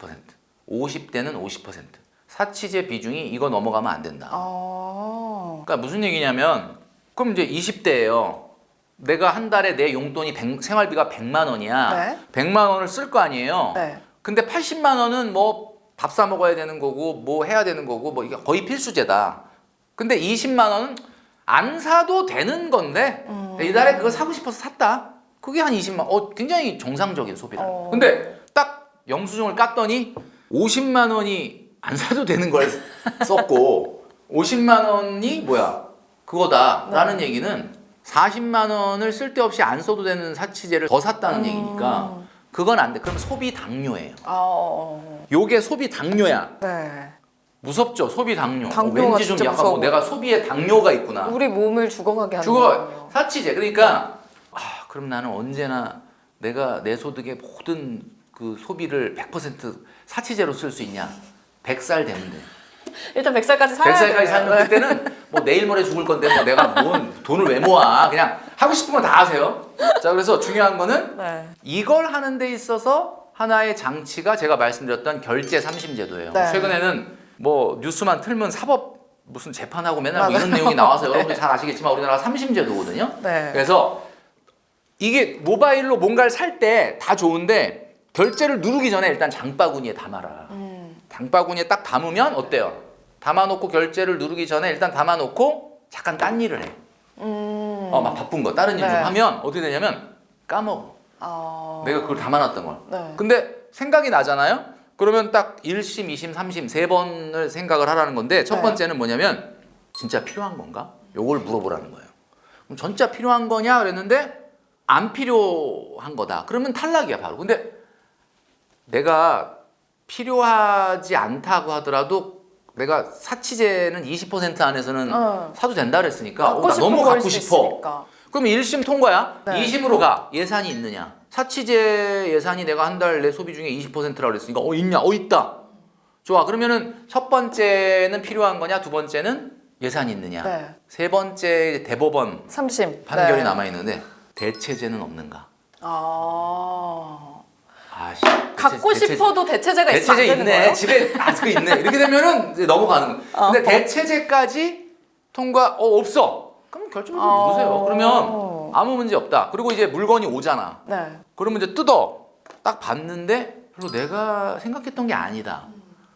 Speaker 1: 50대는 50%. 사치제 비중이 이거 넘어가면 안 된다. 그러니까 무슨 얘기냐면 그럼 이제 20대예요. 내가 한 달에 내 용돈이 생활비가 100만 원이야.
Speaker 2: 네.
Speaker 1: 100만 원을 쓸 거 아니에요.
Speaker 2: 네.
Speaker 1: 근데 80만 원은 뭐 밥 사 먹어야 되는 거고 뭐 해야 되는 거고 뭐 이게 거의 필수제다. 근데 20만 원은 안 사도 되는 건데 이달에 그거 사고 싶어서 샀다. 그게 한 20만 원. 굉장히 정상적인 소비다. 근데 딱 영수증을 깠더니 50만 원이 안 사도 되는 걸 썼고 50만 원이 뭐야? 그거다라는 얘기는 40만 원을 쓸데없이 안 써도 되는 사치제를 더 샀다는 얘기니까 그건 안 돼. 그럼 소비 당뇨예요. 요게 소비 당뇨야.
Speaker 2: 네.
Speaker 1: 무섭죠? 소비 당뇨.
Speaker 2: 당뇨가
Speaker 1: 왠지 좀
Speaker 2: 진짜
Speaker 1: 약간 뭐
Speaker 2: 무서워.
Speaker 1: 내가 소비에 당뇨가 있구나.
Speaker 2: 우리 몸을 죽어가게 하는
Speaker 1: 죽어
Speaker 2: 거예요.
Speaker 1: 사치제. 그러니까 그럼 나는 언제나 내가 내 소득의 모든 그 소비를 100% 사치제로 쓸 수 있냐? 100살 되면 돼.
Speaker 2: 일단 100살까지 살아야 돼요.
Speaker 1: 100살까지 살면
Speaker 2: 네.
Speaker 1: 그때는 뭐 내일 모레 죽을 건데 뭐 내가 뭔 돈을 왜 모아? 그냥 하고 싶은 건 다 하세요. 자, 그래서 중요한 거는
Speaker 2: 네.
Speaker 1: 이걸 하는 데 있어서 하나의 장치가 제가 말씀드렸던 결제 삼심제도예요.
Speaker 2: 네.
Speaker 1: 최근에는 뭐 뉴스만 틀면 사법 무슨 재판하고 맨날 뭐 이런 내용이 나와서 여러분들이 잘 아시겠지만 우리나라가 삼심제도거든요.
Speaker 2: 네.
Speaker 1: 그래서 이게 모바일로 뭔가를 살 때 다 좋은데 결제를 누르기 전에 일단 장바구니에 담아라. 장바구니에 딱 담으면 어때요? 담아놓고 결제를 누르기 전에 일단 담아놓고 잠깐 딴 일을 해. 막 바쁜 거 다른 일 좀
Speaker 2: 네.
Speaker 1: 하면 어떻게 되냐면 까먹어. 내가 그걸 담아놨던 걸.
Speaker 2: 네.
Speaker 1: 근데 생각이 나잖아요? 그러면 딱 1심, 2심, 3심 세 번을 생각을 하라는 건데 첫
Speaker 2: 네.
Speaker 1: 번째는 뭐냐면 진짜 필요한 건가? 요걸 물어보라는 거예요. 그럼 진짜 필요한 거냐? 그랬는데 안 필요한 거다. 그러면 탈락이야 바로. 근데 내가 필요하지 않다고 하더라도 내가 사치제는 20% 안에서는
Speaker 2: 어.
Speaker 1: 사도 된다 그랬으니까
Speaker 2: 갖고
Speaker 1: 나
Speaker 2: 싶은
Speaker 1: 너무
Speaker 2: 걸
Speaker 1: 갖고
Speaker 2: 수
Speaker 1: 싶어.
Speaker 2: 있으니까.
Speaker 1: 그럼 1심 통과야.
Speaker 2: 네.
Speaker 1: 2심으로 가. 예산이 있느냐. 사치제 예산이 내가 한 달 내 소비 중에 20%라고 그랬으니까 있냐? 있다. 좋아. 그러면은 첫 번째는 필요한 거냐? 두 번째는 예산이 있느냐?
Speaker 2: 네.
Speaker 1: 세 번째 대법원
Speaker 2: 3심
Speaker 1: 판결이
Speaker 2: 네.
Speaker 1: 남아 있는데 대체제는 없는가?
Speaker 2: 아.
Speaker 1: 아씨.
Speaker 2: 갖고 싶어도 대체제가 있으면 안
Speaker 1: 대체제
Speaker 2: 되는
Speaker 1: 있네.
Speaker 2: 거예요?
Speaker 1: 집에 아직 있네. 이렇게 되면은 이제 넘어가는 거예요. 근데 대체제까지 통과 없어. 그럼 결정해서 누르세요. 그러면 아무 문제 없다. 그리고 이제 물건이 오잖아.
Speaker 2: 네.
Speaker 1: 그러면 이제 뜯어. 딱 봤는데 별로 내가 생각했던 게 아니다.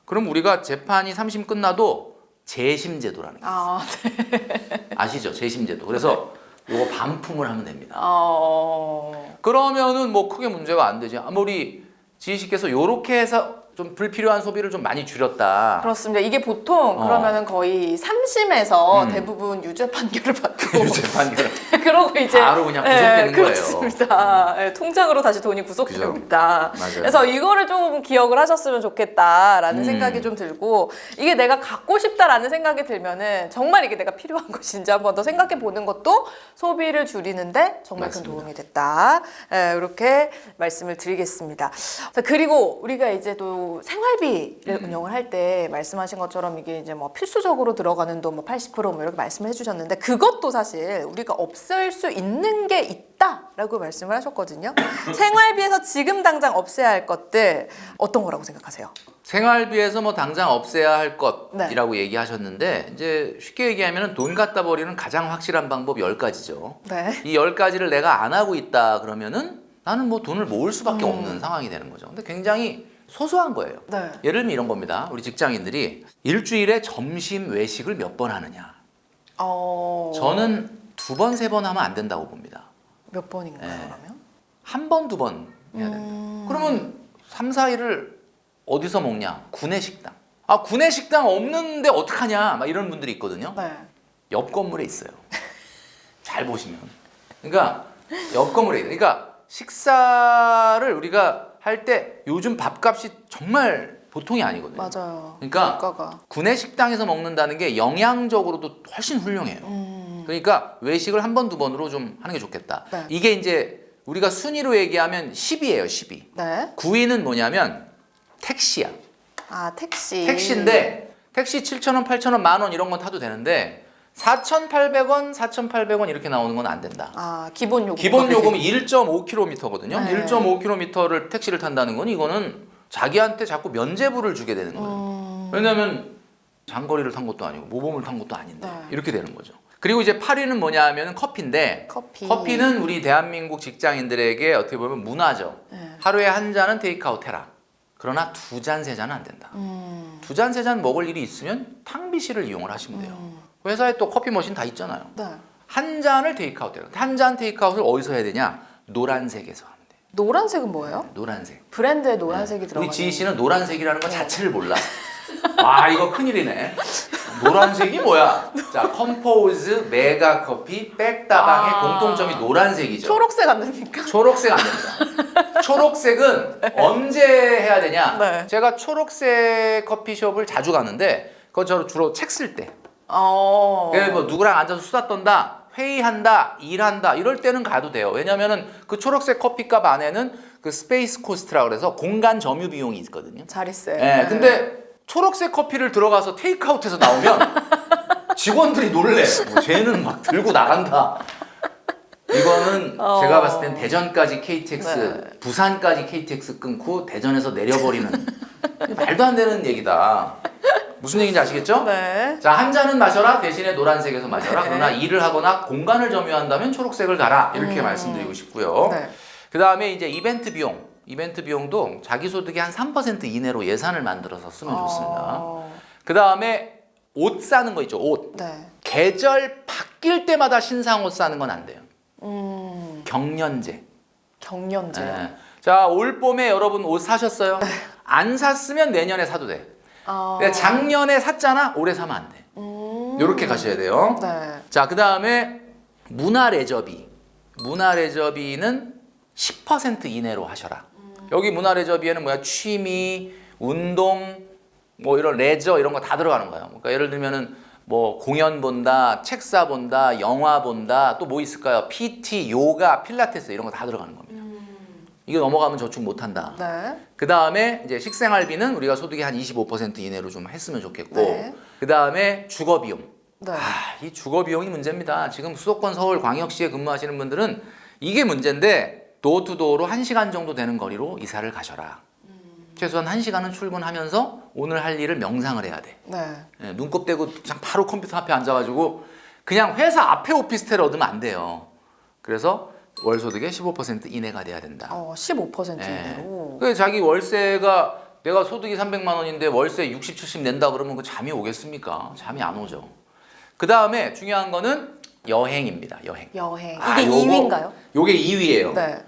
Speaker 1: 그럼 우리가 재판이 3심 끝나도 재심제도라는 게
Speaker 2: 아,
Speaker 1: 아시죠? 재심제도. 그래서 요거 반품을 하면 됩니다.
Speaker 2: 어.
Speaker 1: 그러면은 뭐 크게 문제가 안 되지. 아무리 지희 씨께서 요렇게 해서 좀 불필요한 소비를 좀 많이 줄였다.
Speaker 2: 그렇습니다. 이게 보통 그러면은 거의 3심에서 대부분 유죄 판결을 받고
Speaker 1: 유죄 판결.
Speaker 2: 그러고 이제
Speaker 1: 바로 그냥 구속되는 거예요.
Speaker 2: 그렇습니다. 네, 통장으로 다시 돈이 구속됩니다.
Speaker 1: 맞아요.
Speaker 2: 그래서 이거를 좀 기억을 하셨으면 좋겠다라는 생각이 좀 들고 이게 내가 갖고 싶다라는 생각이 들면은 정말 이게 내가 필요한 것인지 한번 더 생각해 보는 것도 소비를 줄이는데 정말 큰
Speaker 1: 맞습니다.
Speaker 2: 도움이 됐다. 네, 이렇게 말씀을 드리겠습니다. 자, 그리고 우리가 이제 또 생활비를 운영을 할 때 말씀하신 것처럼 이게 이제 뭐 필수적으로 들어가는 돈 뭐 80%뭐 이렇게 말씀을 해주셨는데 그것도 사실 우리가 없앨 수 있는 게 있다라고 말씀을 하셨거든요. 생활비에서 지금 당장 없애야 할 것들 어떤 거라고 생각하세요?
Speaker 1: 생활비에서 뭐 당장 없애야 할 것이라고
Speaker 2: 네.
Speaker 1: 얘기하셨는데 이제 쉽게 얘기하면 돈 갖다 버리는 가장 확실한 방법 10가지죠.
Speaker 2: 네.
Speaker 1: 이 10가지를 내가 안 하고 있다 그러면은 나는 뭐 돈을 모을 수밖에 없는 상황이 되는 거죠. 근데 굉장히 소소한 거예요.
Speaker 2: 네.
Speaker 1: 예를 들면 이런 겁니다. 우리 직장인들이 일주일에 점심 외식을 몇 번 하느냐. 저는 2번, 3번 하면 안 된다고 봅니다.
Speaker 2: 몇 번인가요,
Speaker 1: 네.
Speaker 2: 그러면?
Speaker 1: 1번, 2번 해야 됩니다. 그러면 3, 4일을 어디서 먹냐? 구내식당. 아, 구내식당 없는데 어떡하냐? 막 이런 분들이 있거든요.
Speaker 2: 네.
Speaker 1: 옆 건물에 있어요. 잘 보시면. 그러니까 옆 건물에 있어요. 그러니까 식사를 우리가 할 때 요즘 밥값이 정말 보통이 아니거든요.
Speaker 2: 맞아요.
Speaker 1: 그러니까
Speaker 2: 물가가.
Speaker 1: 구내식당에서 먹는다는 게 영양적으로도 훨씬 훌륭해요. 그러니까 외식을 1번, 2번으로 좀 하는 게 좋겠다.
Speaker 2: 네.
Speaker 1: 이게 이제 우리가 순위로 얘기하면 10위예요, 10위.
Speaker 2: 네.
Speaker 1: 9위는 뭐냐면 택시야.
Speaker 2: 아, 택시.
Speaker 1: 택시인데 택시 7,000원, 8,000원, 10,000원 이런 건 타도 되는데 4,800원, 4,800원 이렇게 나오는 건 안 된다.
Speaker 2: 아, 기본 요금.
Speaker 1: 기본 요금이 1.5km거든요.
Speaker 2: 네.
Speaker 1: 1.5km를 택시를 탄다는 건 이거는 자기한테 자꾸 면제부를 주게 되는 거예요. 왜냐하면 장거리를 탄 것도 아니고 모범을 탄 것도 아닌데
Speaker 2: 네.
Speaker 1: 이렇게 되는 거죠. 그리고 이제 8위는 뭐냐 하면 커피인데
Speaker 2: 커피.
Speaker 1: 커피는 우리 대한민국 직장인들에게 어떻게 보면 문화죠.
Speaker 2: 네.
Speaker 1: 하루에 한 잔은 테이크아웃 해라. 그러나 2잔, 3잔은 안 된다. 2잔, 3잔 먹을 일이 있으면 탕비실을 이용을 하시면 돼요. 회사에 또 커피 머신 다 있잖아요.
Speaker 2: 네.
Speaker 1: 한 잔을 테이크아웃 해요. 한 잔 테이크아웃을 어디서 해야 되냐? 노란색에서 하면 돼요.
Speaker 2: 노란색은 뭐예요?
Speaker 1: 노란색.
Speaker 2: 브랜드에 노란색이 들어가요.
Speaker 1: 우리 지희 씨는 노란색이라는 것 자체를 몰라. 와, 이거 큰일이네. 노란색이 뭐야? 자, 컴포즈, 메가 커피, 백다방의 공통점이 노란색이죠.
Speaker 2: 초록색 안 됩니까?
Speaker 1: 초록색 안 됩니다. 초록색은 언제 해야 되냐?
Speaker 2: 네.
Speaker 1: 제가 초록색 커피숍을 자주 가는데 그거 저 주로 책 쓸 때. 그래서 뭐 누구랑 앉아서 수다 떤다, 회의한다, 일한다 이럴 때는 가도 돼요. 왜냐면은 그 초록색 커피값 안에는 그 스페이스 코스트라 그래서 공간 점유 비용이 있거든요.
Speaker 2: 자릿세.
Speaker 1: 예, 근데 초록색 커피를 들어가서 테이크아웃해서 나오면 직원들이 놀래. 뭐 쟤는 막 들고 나간다. 이거는 제가 봤을 땐 대전까지 KTX,
Speaker 2: 네.
Speaker 1: 부산까지 KTX 끊고 대전에서 내려버리는 말도 안 되는 얘기다. 무슨 얘기인지 아시겠죠?
Speaker 2: 네.
Speaker 1: 자, 한 잔은 마셔라. 대신에 노란색에서 마셔라. 그러나 일을 하거나 공간을 점유한다면 초록색을 가라. 이렇게 말씀드리고 싶고요.
Speaker 2: 네.
Speaker 1: 그 다음에 이제 이벤트 비용. 이벤트 비용도 자기 소득의 한 3% 이내로 예산을 만들어서 쓰면 좋습니다. 그 다음에 옷 사는 거 있죠. 옷.
Speaker 2: 네.
Speaker 1: 계절 바뀔 때마다 신상 옷 사는 건 안 돼요. 경년제.
Speaker 2: 경년제.
Speaker 1: 예. 자, 올 봄에 여러분 옷 사셨어요? 안 샀으면 내년에 사도 돼. 그러니까 작년에 샀잖아. 올해 사면 안 돼. 이렇게 가셔야 돼요.
Speaker 2: 네.
Speaker 1: 자, 그 다음에 문화 레저비. 문화 레저비는 10% 이내로 하셔라. 여기 문화 레저비에는 뭐야? 취미, 운동, 뭐 이런 레저 이런 거 다 들어가는 거예요. 그러니까 예를 들면은 뭐 공연 본다, 책사 본다, 영화 본다, 또 뭐 있을까요? PT, 요가, 필라테스 이런 거 다 들어가는 겁니다. 이거 넘어가면 저축 못 한다.
Speaker 2: 네.
Speaker 1: 그 다음에 이제 식생활비는 우리가 소득이 한 25% 이내로 좀 했으면 좋겠고,
Speaker 2: 네.
Speaker 1: 그 다음에 주거 비용.
Speaker 2: 네.
Speaker 1: 이 주거 비용이 문제입니다. 지금 수도권 서울 광역시에 근무하시는 분들은 이게 문제인데 도어투도어로 1시간 정도 되는 거리로 이사를 가셔라. 최소한 1시간은 출근하면서 오늘 할 일을 명상을 해야 돼.
Speaker 2: 네.
Speaker 1: 예, 눈곱 떼고 그냥 바로 컴퓨터 앞에 앉아가지고 그냥 회사 앞에 오피스텔을 얻으면 안 돼요. 그래서 월 소득의 15% 이내가 돼야 된다.
Speaker 2: 15%
Speaker 1: 예.
Speaker 2: 이내로.
Speaker 1: 그 자기 월세가 내가 소득이 300만 원인데 월세 60, 70 낸다 그러면 그 잠이 오겠습니까? 잠이 안 오죠. 그 다음에 중요한 거는 여행입니다. 여행.
Speaker 2: 여행.
Speaker 1: 아,
Speaker 2: 이게
Speaker 1: 요거-
Speaker 2: 2위인가요?
Speaker 1: 요게 2위예요.
Speaker 2: 네.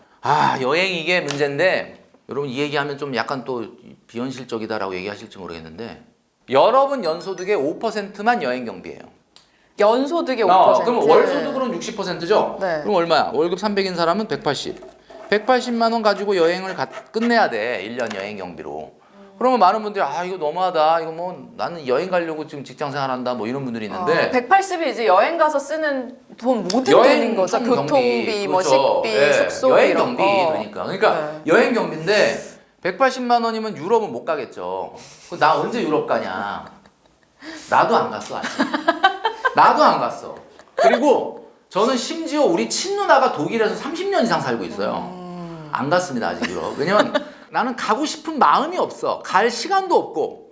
Speaker 1: 여행 이게 문제인데 여러분 이 얘기하면 좀 약간 또 비현실적이다라고 얘기하실지 모르겠는데 여러분 연소득의 5%만 여행 경비예요.
Speaker 2: 연소득의 5%.
Speaker 1: 그럼 월 소득으로는 60%죠?
Speaker 2: 네.
Speaker 1: 그럼 얼마야? 월급 300인 사람은 180. 180만 원 가지고 여행을 끝내야 돼. 1년 여행 경비로. 그러면 많은 분들이 이거 너무하다. 이거 뭐 나는 여행 가려고 지금 직장 생활한다. 뭐 이런 분들이 있는데
Speaker 2: 180이 이제 여행 가서 쓰는 돈 모든
Speaker 1: 여행
Speaker 2: 돈인 거죠.
Speaker 1: 총
Speaker 2: 교통비, 뭐
Speaker 1: 그렇죠.
Speaker 2: 식비,
Speaker 1: 예,
Speaker 2: 숙소비
Speaker 1: 여행
Speaker 2: 이런
Speaker 1: 경비
Speaker 2: 거.
Speaker 1: 그러니까
Speaker 2: 네.
Speaker 1: 여행 경비인데 180만 원이면 유럽은 못 가겠죠. 나 언제 유럽 가냐? 나도 안 갔어 아직. 나도 안 갔어. 그리고 저는 심지어 우리 친누나가 독일에서 30년 이상 살고 있어요. 안 갔습니다 아직 유럽. 왜냐면 나는 가고 싶은 마음이 없어. 갈 시간도 없고.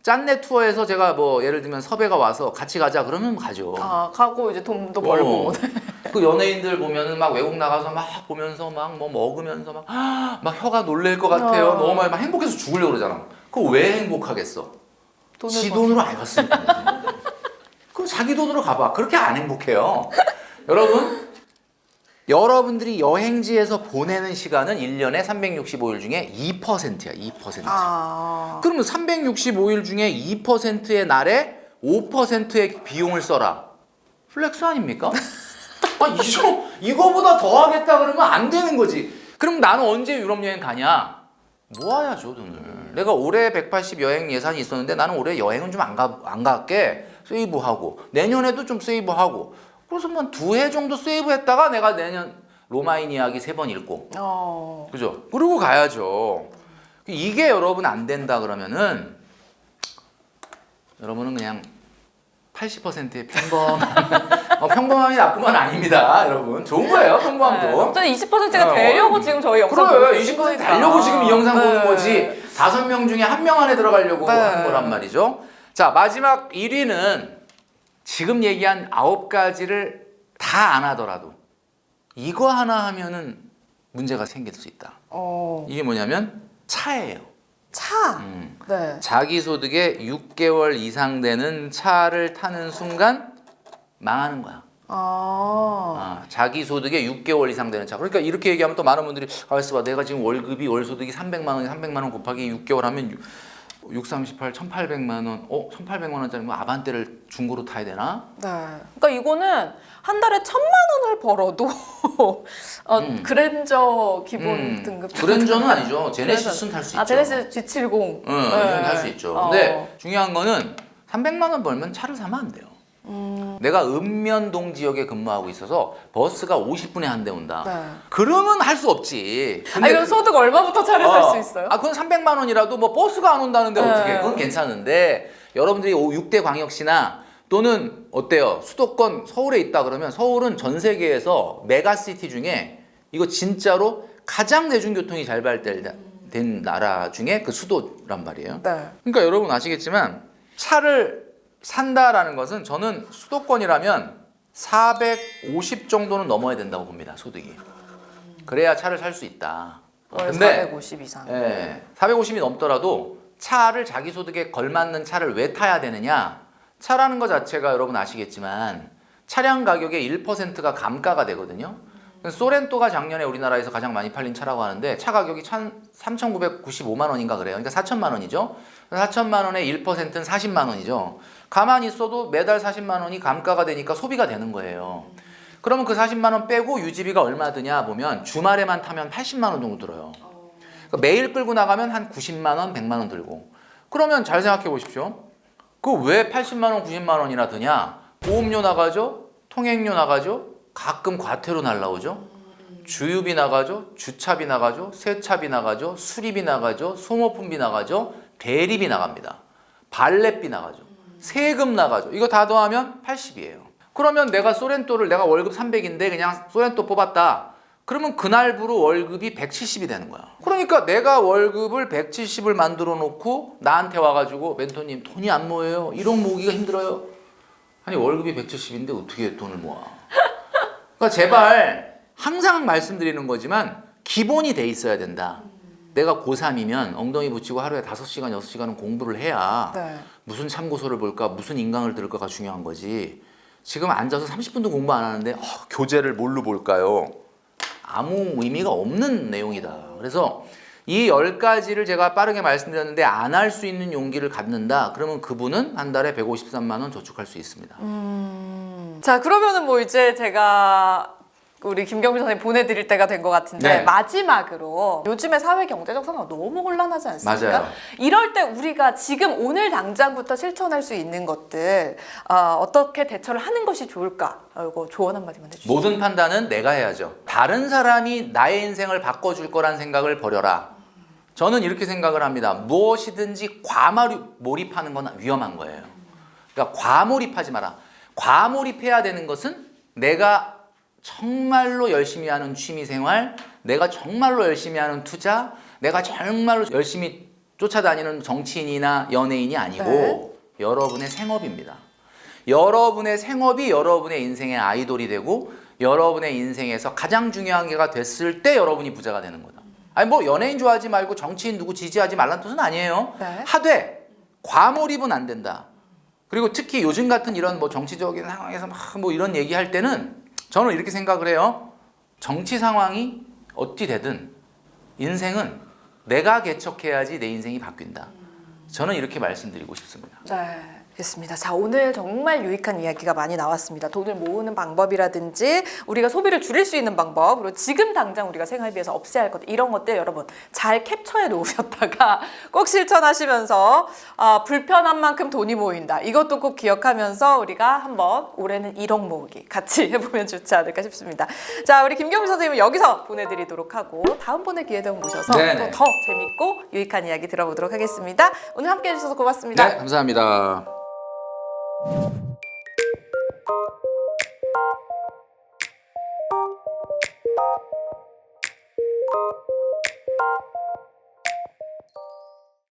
Speaker 1: 짠내 투어에서 제가 뭐 예를 들면 섭외가 와서 같이 가자 그러면 가죠.
Speaker 2: 가고 이제 돈도 벌고.
Speaker 1: 그 연예인들 보면은 막 외국 나가서 막 보면서 막 뭐 먹으면서 막 혀가 놀랄 것 같아요. 너무 막 행복해서 죽으려고 그러잖아. 그거 왜 행복하겠어? 지 돈으로 안 갔으니까. 그 자기 돈으로 가봐. 그렇게 안 행복해요. 여러분들이 여행지에서 보내는 시간은 1년에 365일 중에 2%야. 2%. 그러면 365일 중에 2%의 날에 5%의 비용을 써라. 플렉스 아닙니까? 이거보다 더 하겠다 그러면 안 되는 거지. 그럼 나는 언제 유럽 여행 가냐? 모아야죠, 돈을. 내가 올해 180 여행 예산이 있었는데 나는 올해 여행은 좀 안 갈게. 세이브하고. 내년에도 좀 세이브하고. 그래서 뭐 2해 정도 세이브했다가 내가 내년 로마인 이야기 3번 읽고. 그죠? 그러고 가야죠. 이게 여러분 안 된다 그러면은 여러분은 그냥 80%의 평범함이 나쁜 건 아닙니다, 여러분. 좋은 거예요, 평범함도.
Speaker 2: 저는 20%가 되려고 지금 저희 영상 보고
Speaker 1: 그래,
Speaker 2: 계신
Speaker 1: 20%
Speaker 2: 거니까.
Speaker 1: 되려고 지금 이 영상 보는 거지. 5명 중에 1명 안에 들어가려고 하는 거란 말이죠. 자, 마지막 1위는 지금 얘기한 9가지를 다 안 하더라도 이거 하나 하면은 문제가 생길 수 있다. 이게 뭐냐면 차예요.
Speaker 2: 차. 네.
Speaker 1: 자기 소득의 6개월 이상 되는 차를 타는 순간 망하는 거야. 자기 소득의 6개월 이상 되는 차. 그러니까 이렇게 얘기하면 또 많은 분들이 가만있어 봐. 내가 지금 월 소득이 300만 원이 300만 원 곱하기 6개월 하면 638, 1,800만 원. 1,800만 원짜리면 아반떼를 중고로 타야 되나?
Speaker 2: 네. 그러니까 이거는 한 달에 1,000만 원을 벌어도 그랜저 기본 등급.
Speaker 1: 그랜저는 아니죠. 제네시스는 탈 수 있죠.
Speaker 2: 제네시스 G70.
Speaker 1: 이건 탈 수 있죠. 근데 중요한 거는 300만 원 벌면 차를 사면 안 돼요. 내가 읍면동 지역에 근무하고 있어서 버스가 50분에 한 대 온다. 그러면 할 수 없지. 근데
Speaker 2: 그럼 소득 얼마부터 차를 살 수 있어요?
Speaker 1: 그건 300만 원이라도 뭐 버스가 안 온다는데 어떻게? 그건 괜찮은데 여러분들이 6대 광역시나 또는 어때요? 수도권 서울에 있다 그러면 서울은 전 세계에서 메가시티 중에 이거 진짜로 가장 대중교통이 잘 발달된 나라 중에 그 수도란 말이에요. 그러니까 여러분 아시겠지만 차를 산다라는 것은 저는 수도권이라면 450 정도는 넘어야 된다고 봅니다. 소득이. 그래야 차를 살 수 있다.
Speaker 2: 월
Speaker 1: 근데
Speaker 2: 450 이상.
Speaker 1: 450이 넘더라도 차를 자기 소득에 걸맞는 차를 왜 타야 되느냐? 차라는 것 자체가 여러분 아시겠지만 차량 가격의 1%가 감가가 되거든요. 소렌토가 작년에 우리나라에서 가장 많이 팔린 차라고 하는데 차 가격이 3,995만 원인가 그래요. 그러니까 4천만 원이죠. 4천만 원의 1%는 40만 원이죠. 가만히 있어도 매달 40만 원이 감가가 되니까 소비가 되는 거예요. 그러면 그 40만 원 빼고 유지비가 얼마 드냐 보면 주말에만 타면 80만 원 정도 들어요. 그러니까 매일 끌고 나가면 한 90만 원, 100만 원 들고 그러면 잘 생각해 보십시오. 그 왜 80만 원, 90만 원이나 드냐? 보험료 나가죠, 통행료 나가죠, 가끔 과태료 날라오죠, 주유비 나가죠, 주차비 나가죠, 세차비 나가죠, 수리비 나가죠, 소모품비 나가죠, 대리비 나갑니다. 발렛비 나가죠, 세금 나가죠. 이거 다 더하면 80이에요. 그러면 내가 소렌토를 내가 월급 300인데 그냥 소렌토 뽑았다. 그러면 그날부로 월급이 170이 되는 거야. 그러니까 내가 월급을 170을 만들어 놓고 나한테 와가지고 멘토님 돈이 안 모여요. 1억 모으기가 힘들어요. 아니 월급이 170인데 어떻게 돈을 모아? 그러니까 제발 항상 말씀드리는 거지만 기본이 돼 있어야 된다. 내가 고3이면 엉덩이 붙이고 하루에 5시간, 6시간은 공부를 해야
Speaker 2: 네.
Speaker 1: 무슨 참고서를 볼까, 무슨 인강을 들을까가 중요한 거지. 지금 앉아서 30분도 공부 안 하는데 교재를 뭘로 볼까요? 아무 의미가 없는 내용이다. 그래서 이 10가지를 제가 빠르게 말씀드렸는데 안 할 수 있는 용기를 갖는다. 그러면 그분은 한 달에 153만 원 저축할 수 있습니다.
Speaker 2: 자, 그러면은 뭐 이제 제가 우리 김경민 선생님 보내드릴 때가 된 것 같은데
Speaker 1: 네.
Speaker 2: 마지막으로 요즘에 사회 경제적 상황 너무 혼란하지 않습니까?
Speaker 1: 맞아요.
Speaker 2: 이럴 때 우리가 지금 오늘 당장부터 실천할 수 있는 것들 어떻게 대처를 하는 것이 좋을까? 이거 조언 한마디만 해주시죠.
Speaker 1: 모든 판단은 내가 해야죠. 다른 사람이 나의 인생을 바꿔줄 거란 생각을 버려라. 저는 이렇게 생각을 합니다. 무엇이든지 과몰입하는 건 위험한 거예요. 그러니까 과몰입하지 마라. 과몰입해야 되는 것은 내가 정말로 열심히 하는 취미생활, 내가 정말로 열심히 하는 투자, 내가 정말로 열심히 쫓아다니는 정치인이나 연예인이 아니고
Speaker 2: 네.
Speaker 1: 여러분의 생업입니다. 여러분의 생업이 여러분의 인생의 아이돌이 되고 여러분의 인생에서 가장 중요한 게가 됐을 때 여러분이 부자가 되는 거다. 아니 뭐 연예인 좋아하지 말고 정치인 누구 지지하지 말라는 뜻은 아니에요.
Speaker 2: 네.
Speaker 1: 하되 과몰입은 안 된다. 그리고 특히 요즘 같은 이런 뭐 정치적인 상황에서 막 뭐 이런 얘기할 때는 저는 이렇게 생각을 해요. 정치 상황이 어찌 되든 인생은 내가 개척해야지 내 인생이 바뀐다. 저는 이렇게 말씀드리고 싶습니다.
Speaker 2: 네, 알겠습니다. 자, 오늘 정말 유익한 이야기가 많이 나왔습니다. 돈을 모으는 방법이라든지 우리가 소비를 줄일 수 있는 방법, 그리고 지금 당장 우리가 생활비에서 없애야 할 것, 이런 것들 여러분 잘 캡처해 놓으셨다가 꼭 실천하시면서 불편한 만큼 돈이 모인다. 이것도 꼭 기억하면서 우리가 한번 올해는 1억 모으기 같이 해보면 좋지 않을까 싶습니다. 자, 우리 김경민 선생님은 여기서 보내드리도록 하고 다음번에 기회 되면 모셔서 또
Speaker 1: 네네.
Speaker 2: 더 재밌고 유익한 이야기 들어보도록 하겠습니다. 오늘 함께해 주셔서 고맙습니다.
Speaker 1: 네, 감사합니다.